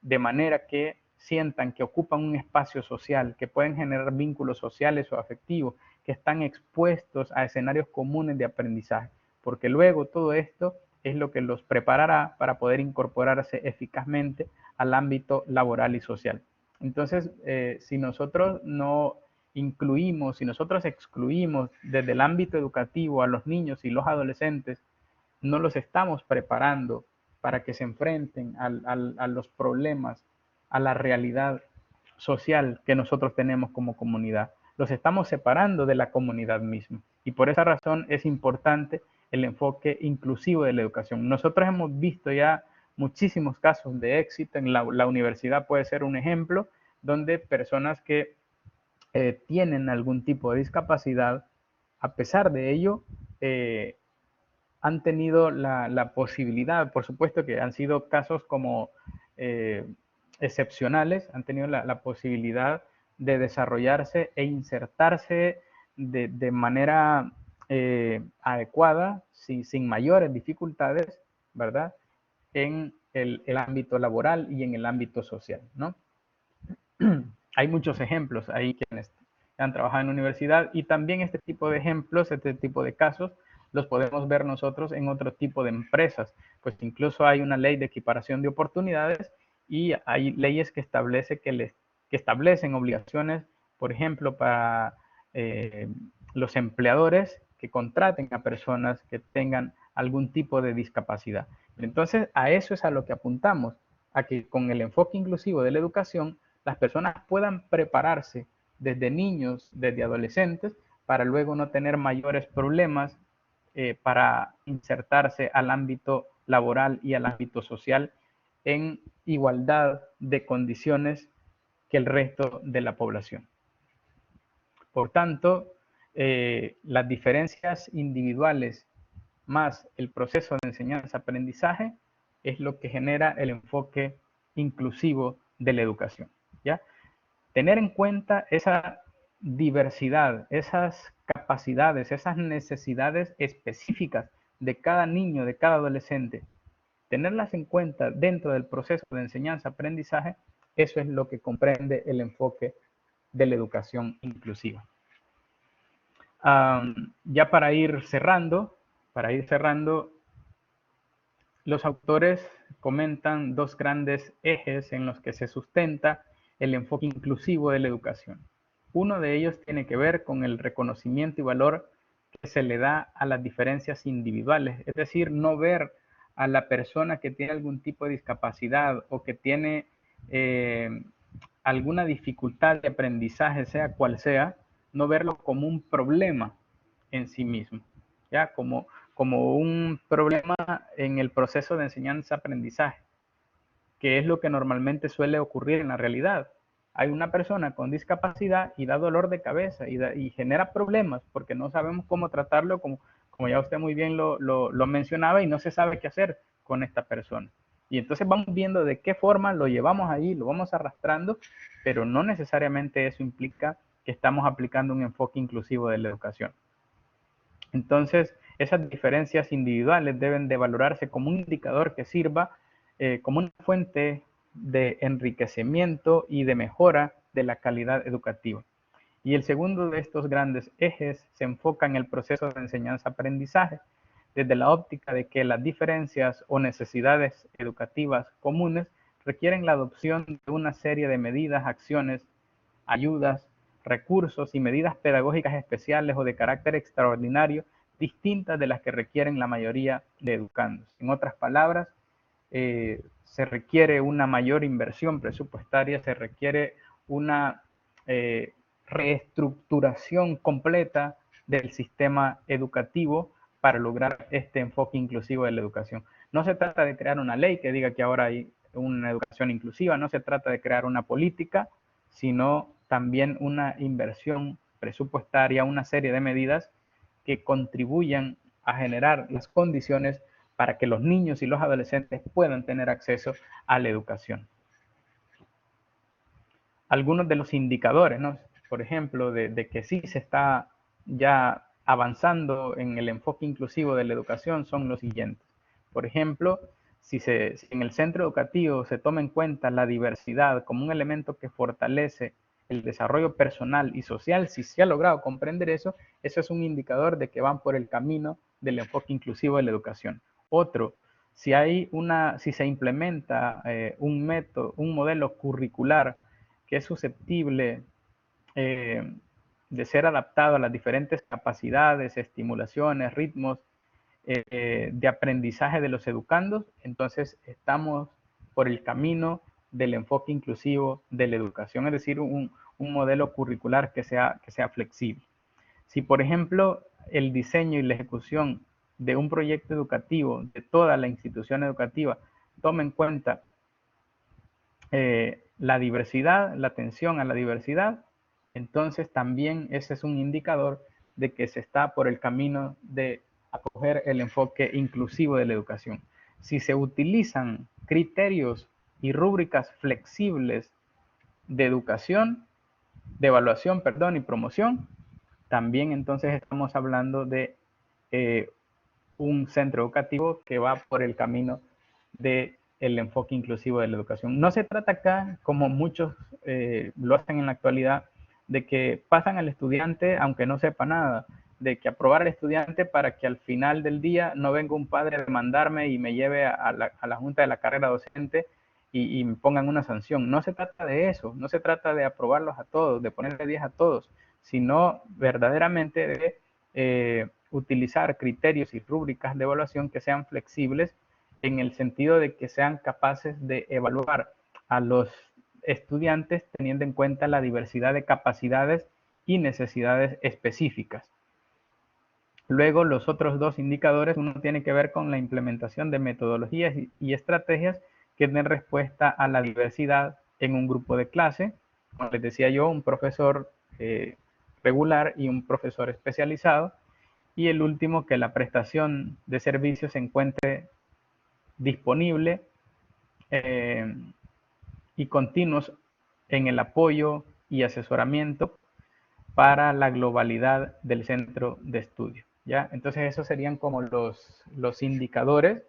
de manera que sientan que ocupan un espacio social, que pueden generar vínculos sociales o afectivos, que están expuestos a escenarios comunes de aprendizaje, porque luego todo esto es lo que los preparará para poder incorporarse eficazmente al ámbito laboral y social. Entonces, si nosotros no incluimos, si nosotros excluimos desde el ámbito educativo a los niños y los adolescentes, no los estamos preparando para que se enfrenten a los problemas, a la realidad social que nosotros tenemos como comunidad. Los estamos separando de la comunidad misma. Y por esa razón es importante el enfoque inclusivo de la educación. Nosotros hemos visto ya muchísimos casos de éxito. En la universidad puede ser un ejemplo donde personas que tienen algún tipo de discapacidad, a pesar de ello, han tenido la posibilidad, por supuesto que han sido casos como excepcionales, han tenido la posibilidad de desarrollarse e insertarse de manera adecuada, sin mayores dificultades, ¿verdad? En el ámbito laboral y en el ámbito social, ¿no? Hay muchos ejemplos ahí quienes han trabajado en la universidad, y también este tipo de ejemplos, este tipo de casos, los podemos ver nosotros en otro tipo de empresas. Pues incluso hay una ley de equiparación de oportunidades y hay leyes que establecen obligaciones, por ejemplo, para los empleadores que contraten a personas que tengan algún tipo de discapacidad. Entonces, a eso es a lo que apuntamos, a que con el enfoque inclusivo de la educación, las personas puedan prepararse desde niños, desde adolescentes, para luego no tener mayores problemas para insertarse al ámbito laboral y al ámbito social en igualdad de condiciones que el resto de la población. Por tanto, las diferencias individuales más el proceso de enseñanza-aprendizaje es lo que genera el enfoque inclusivo de la educación, ¿ya? Tener en cuenta esa diversidad, esas capacidades, esas necesidades específicas de cada niño, de cada adolescente, tenerlas en cuenta dentro del proceso de enseñanza-aprendizaje, eso es lo que comprende el enfoque de la educación inclusiva. Ya para ir cerrando, los autores comentan dos grandes ejes en los que se sustenta el enfoque inclusivo de la educación. Uno de ellos tiene que ver con el reconocimiento y valor que se le da a las diferencias individuales, es decir, no ver a la persona que tiene algún tipo de discapacidad o que tiene alguna dificultad de aprendizaje, sea cual sea, no verlo como un problema en sí mismo, ¿ya? Como un problema en el proceso de enseñanza-aprendizaje, que es lo que normalmente suele ocurrir en la realidad. Hay una persona con discapacidad y da dolor de cabeza y genera problemas porque no sabemos cómo tratarlo, como ya usted muy bien lo mencionaba, y no se sabe qué hacer con esta persona. Y entonces vamos viendo de qué forma lo llevamos ahí, lo vamos arrastrando, pero no necesariamente eso implica que estamos aplicando un enfoque inclusivo de la educación. Entonces, esas diferencias individuales deben de valorarse como un indicador que sirva como una fuente de enriquecimiento y de mejora de la calidad educativa. Y el segundo de estos grandes ejes se enfoca en el proceso de enseñanza-aprendizaje, desde la óptica de que las diferencias o necesidades educativas comunes requieren la adopción de una serie de medidas, acciones, ayudas, recursos y medidas pedagógicas especiales o de carácter extraordinario distintas de las que requieren la mayoría de educandos. En otras palabras, se requiere una mayor inversión presupuestaria, se requiere una reestructuración completa del sistema educativo para lograr este enfoque inclusivo de la educación. No se trata de crear una ley que diga que ahora hay una educación inclusiva, no se trata de crear una política, sino también una inversión presupuestaria, una serie de medidas que contribuyan a generar las condiciones para que los niños y los adolescentes puedan tener acceso a la educación. Algunos de los indicadores, ¿no? Por ejemplo, de que sí se está ya avanzando en el enfoque inclusivo de la educación son los siguientes. Por ejemplo, si en el centro educativo se toma en cuenta la diversidad como un elemento que fortalece el desarrollo personal y social, si se ha logrado comprender eso, eso es un indicador de que van por el camino del enfoque inclusivo de la educación. Otro, si se implementa un modelo curricular que es susceptible de ser adaptado a las diferentes capacidades, estimulaciones, ritmos de aprendizaje de los educandos, entonces estamos por el camino del enfoque inclusivo de la educación, es decir, un modelo curricular que sea flexible. Si, por ejemplo, el diseño y la ejecución de un proyecto educativo, de toda la institución educativa, toma en cuenta la diversidad, la atención a la diversidad, entonces también ese es un indicador de que se está por el camino de acoger el enfoque inclusivo de la educación. Si se utilizan criterios y rúbricas flexibles de educación, de evaluación, perdón, y promoción, también entonces estamos hablando de un centro educativo que va por el camino del enfoque inclusivo de la educación. No se trata acá, como muchos lo hacen en la actualidad, de que pasan al estudiante aunque no sepa nada, de que aprobar al estudiante para que al final del día no venga un padre a demandarme y me lleve a la junta de la carrera docente y me pongan una sanción. No se trata de eso, no se trata de aprobarlos a todos, de ponerle 10 a todos, sino verdaderamente de utilizar criterios y rúbricas de evaluación que sean flexibles en el sentido de que sean capaces de evaluar a los estudiantes teniendo en cuenta la diversidad de capacidades y necesidades específicas. Luego, los otros dos indicadores, uno tiene que ver con la implementación de metodologías y estrategias que den respuesta a la diversidad en un grupo de clase. Como les decía yo, un profesor regular y un profesor especializado. Y el último, que la prestación de servicios se encuentre disponible y continuos en el apoyo y asesoramiento para la globalidad del centro de estudio. ¿Ya? Entonces esos serían como los indicadores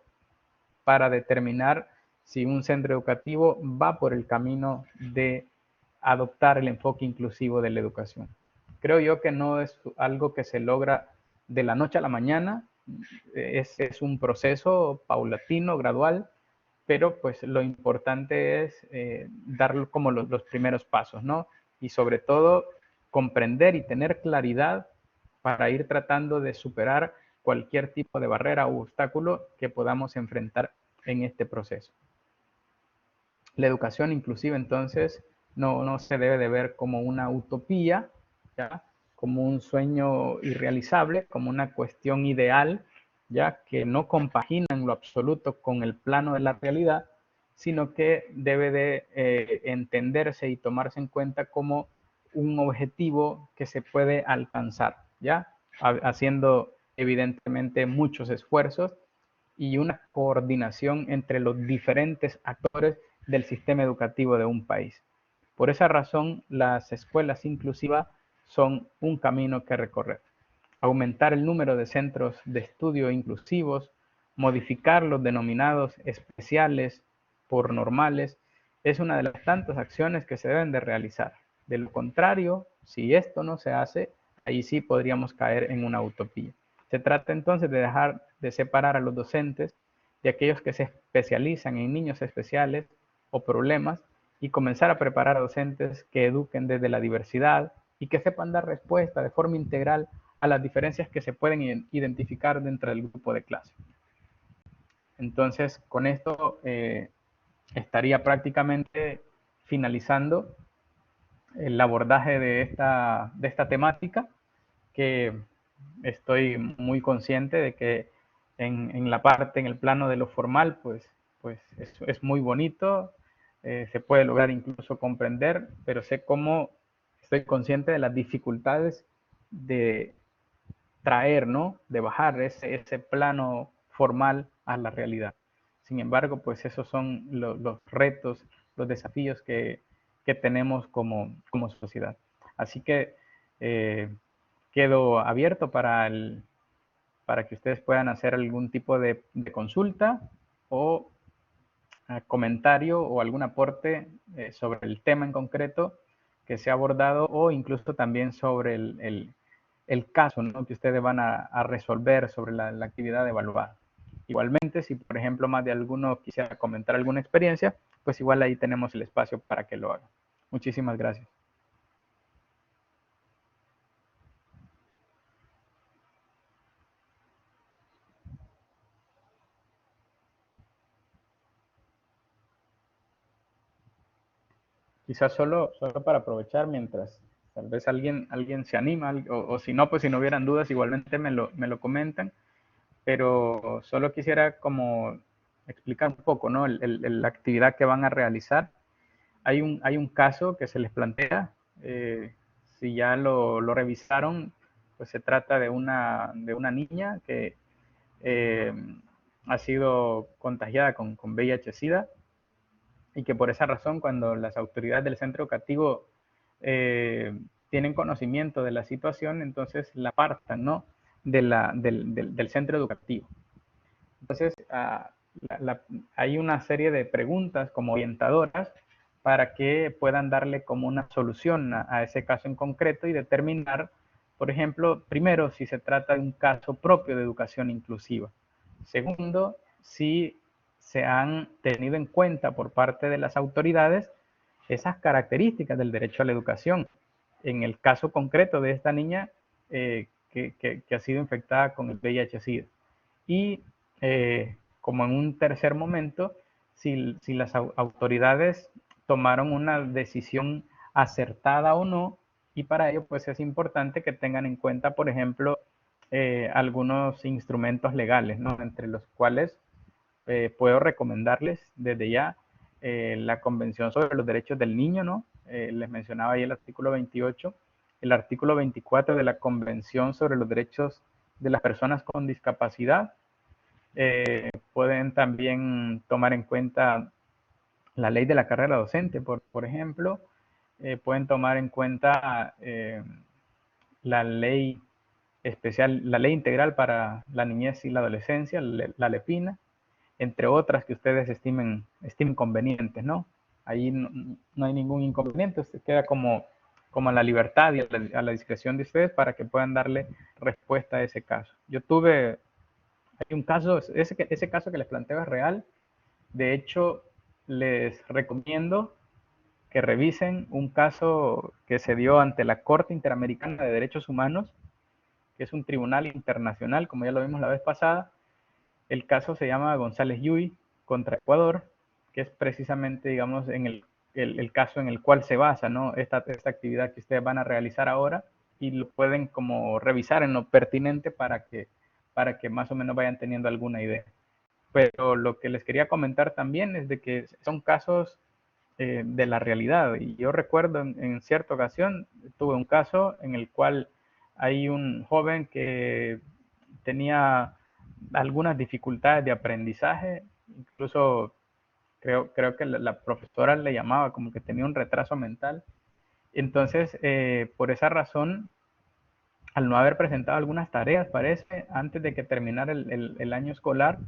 para determinar si un centro educativo va por el camino de adoptar el enfoque inclusivo de la educación. Creo yo que no es algo que se logra de la noche a la mañana, es un proceso paulatino, gradual, pero pues lo importante es dar como los primeros pasos, ¿no? Y sobre todo comprender y tener claridad para ir tratando de superar cualquier tipo de barrera o obstáculo que podamos enfrentar en este proceso. La educación inclusiva entonces no se debe de ver como una utopía, ¿ya? Como un sueño irrealizable, como una cuestión ideal, ya que no compagina en lo absoluto con el plano de la realidad, sino que debe de entenderse y tomarse en cuenta como un objetivo que se puede alcanzar, ¿ya? Haciendo evidentemente muchos esfuerzos y una coordinación entre los diferentes actores del sistema educativo de un país. Por esa razón, las escuelas inclusivas son un camino que recorrer. Aumentar el número de centros de estudio inclusivos, modificar los denominados especiales por normales, es una de las tantas acciones que se deben de realizar. De lo contrario, si esto no se hace, ahí sí podríamos caer en una utopía. Se trata entonces de dejar de separar a los docentes de aquellos que se especializan en niños especiales o problemas y comenzar a preparar a docentes que eduquen desde la diversidad y que sepan dar respuesta de forma integral a las diferencias que se pueden identificar dentro del grupo de clase. Entonces, con esto estaría prácticamente finalizando el abordaje de esta temática, que estoy muy consciente de que en la parte, en el plano de lo formal, pues es muy bonito, se puede lograr incluso comprender, pero sé cómo estoy consciente de las dificultades de traer, ¿no? De bajar ese plano formal a la realidad. Sin embargo, pues esos son los retos, los desafíos que tenemos como sociedad. Así que quedo abierto para que ustedes puedan hacer algún tipo de consulta o comentario o algún aporte sobre el tema en concreto que se ha abordado o incluso también sobre el caso, ¿no?, que ustedes van a resolver sobre la actividad evaluada. Igualmente, si por ejemplo más de alguno quisiera comentar alguna experiencia, pues igual ahí tenemos el espacio para que lo hagan. Muchísimas gracias. Quizás solo para aprovechar mientras tal vez alguien se anima, o si no, pues si no hubieran dudas, igualmente me lo comentan, pero solo quisiera como explicar un poco, ¿no? La actividad que van a realizar. Hay un caso que se les plantea, si ya lo revisaron, pues se trata de una niña que ha sido contagiada con VIH-Sida y que por esa razón cuando las autoridades del centro educativo tienen conocimiento de la situación, entonces la apartan, ¿no? del centro educativo. Entonces, hay una serie de preguntas como orientadoras para que puedan darle como una solución a ese caso en concreto y determinar, por ejemplo, primero, si se trata de un caso propio de educación inclusiva. Segundo, si se han tenido en cuenta por parte de las autoridades esas características del derecho a la educación. En el caso concreto de esta niña que ha sido infectada con el VIH-Sida. Y como en un tercer momento, si las autoridades tomaron una decisión acertada o no, y para ello pues es importante que tengan en cuenta, por ejemplo, algunos instrumentos legales, ¿no? Entre los cuales puedo recomendarles desde ya la Convención sobre los Derechos del Niño, ¿no? Les mencionaba ahí el artículo 28, el artículo 24 de la Convención sobre los Derechos de las Personas con Discapacidad. Pueden también tomar en cuenta la ley de la carrera docente, por ejemplo. Pueden tomar en cuenta la ley especial, la ley integral para la niñez y la adolescencia, la LEPINA, entre otras que ustedes estimen convenientes, ¿no? Ahí no hay ningún inconveniente, se queda como a la libertad y a la discreción de ustedes para que puedan darle respuesta a ese caso. Hay un caso, ese caso que les planteo es real. De hecho, les recomiendo que revisen un caso que se dio ante la Corte Interamericana de Derechos Humanos, que es un tribunal internacional, como ya lo vimos la vez pasada. El caso se llama González Yui contra Ecuador, que es precisamente, digamos, en el caso en el cual se basa, ¿no? esta actividad que ustedes van a realizar ahora, y lo pueden como revisar en lo pertinente para que más o menos vayan teniendo alguna idea. Pero lo que les quería comentar también es de que son casos de la realidad. Y yo recuerdo en cierta ocasión, tuve un caso en el cual hay un joven que tenía algunas dificultades de aprendizaje, incluso creo que la profesora le llamaba como que tenía un retraso mental. Entonces, por esa razón, al no haber presentado algunas tareas, parece, antes de que terminara el año escolar,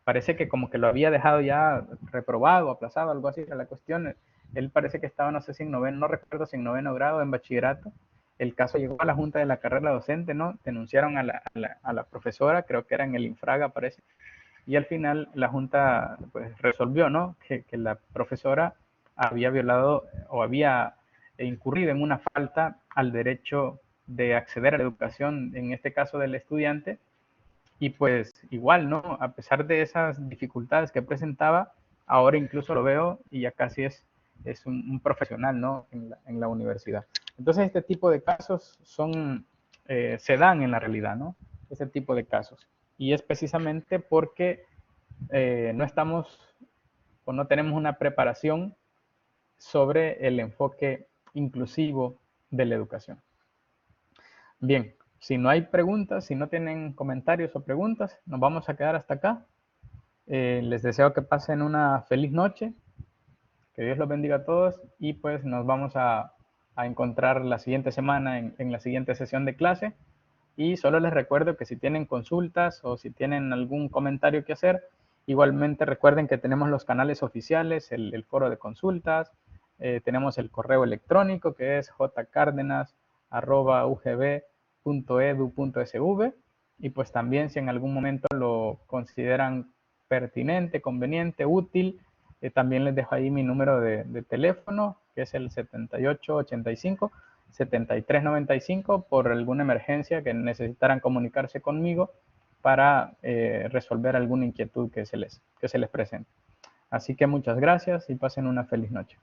parece que como que lo había dejado ya reprobado, aplazado, algo así era la cuestión. Él parece que estaba, no sé si en noveno, no recuerdo si en noveno grado, en bachillerato. El caso llegó a la junta de la carrera docente, ¿no? Denunciaron a la profesora, creo que era en el Infraga, parece. Y al final la junta pues resolvió, ¿no? Que la profesora había violado o había incurrido en una falta al derecho de acceder a la educación, en este caso del estudiante. Y pues igual, ¿no? A pesar de esas dificultades que presentaba, ahora incluso lo veo y ya casi es un profesional, ¿no? En la universidad. Entonces este tipo de casos se dan en la realidad, ¿no? Ese tipo de casos. Y es precisamente porque no estamos o no tenemos una preparación sobre el enfoque inclusivo de la educación. Bien, si no hay preguntas, si no tienen comentarios o preguntas, nos vamos a quedar hasta acá. Les deseo que pasen una feliz noche, que Dios los bendiga a todos y pues nos vamos a encontrar la siguiente semana en la siguiente sesión de clase. Y solo les recuerdo que si tienen consultas o si tienen algún comentario que hacer, igualmente recuerden que tenemos los canales oficiales, el foro de consultas, tenemos el correo electrónico que es jcardenas@ugb.edu.sv, y pues también si en algún momento lo consideran pertinente, conveniente, útil, también les dejo ahí mi número de teléfono, que es el 7885 7395, por alguna emergencia que necesitaran comunicarse conmigo para resolver alguna inquietud que se les presente. Así que muchas gracias y pasen una feliz noche.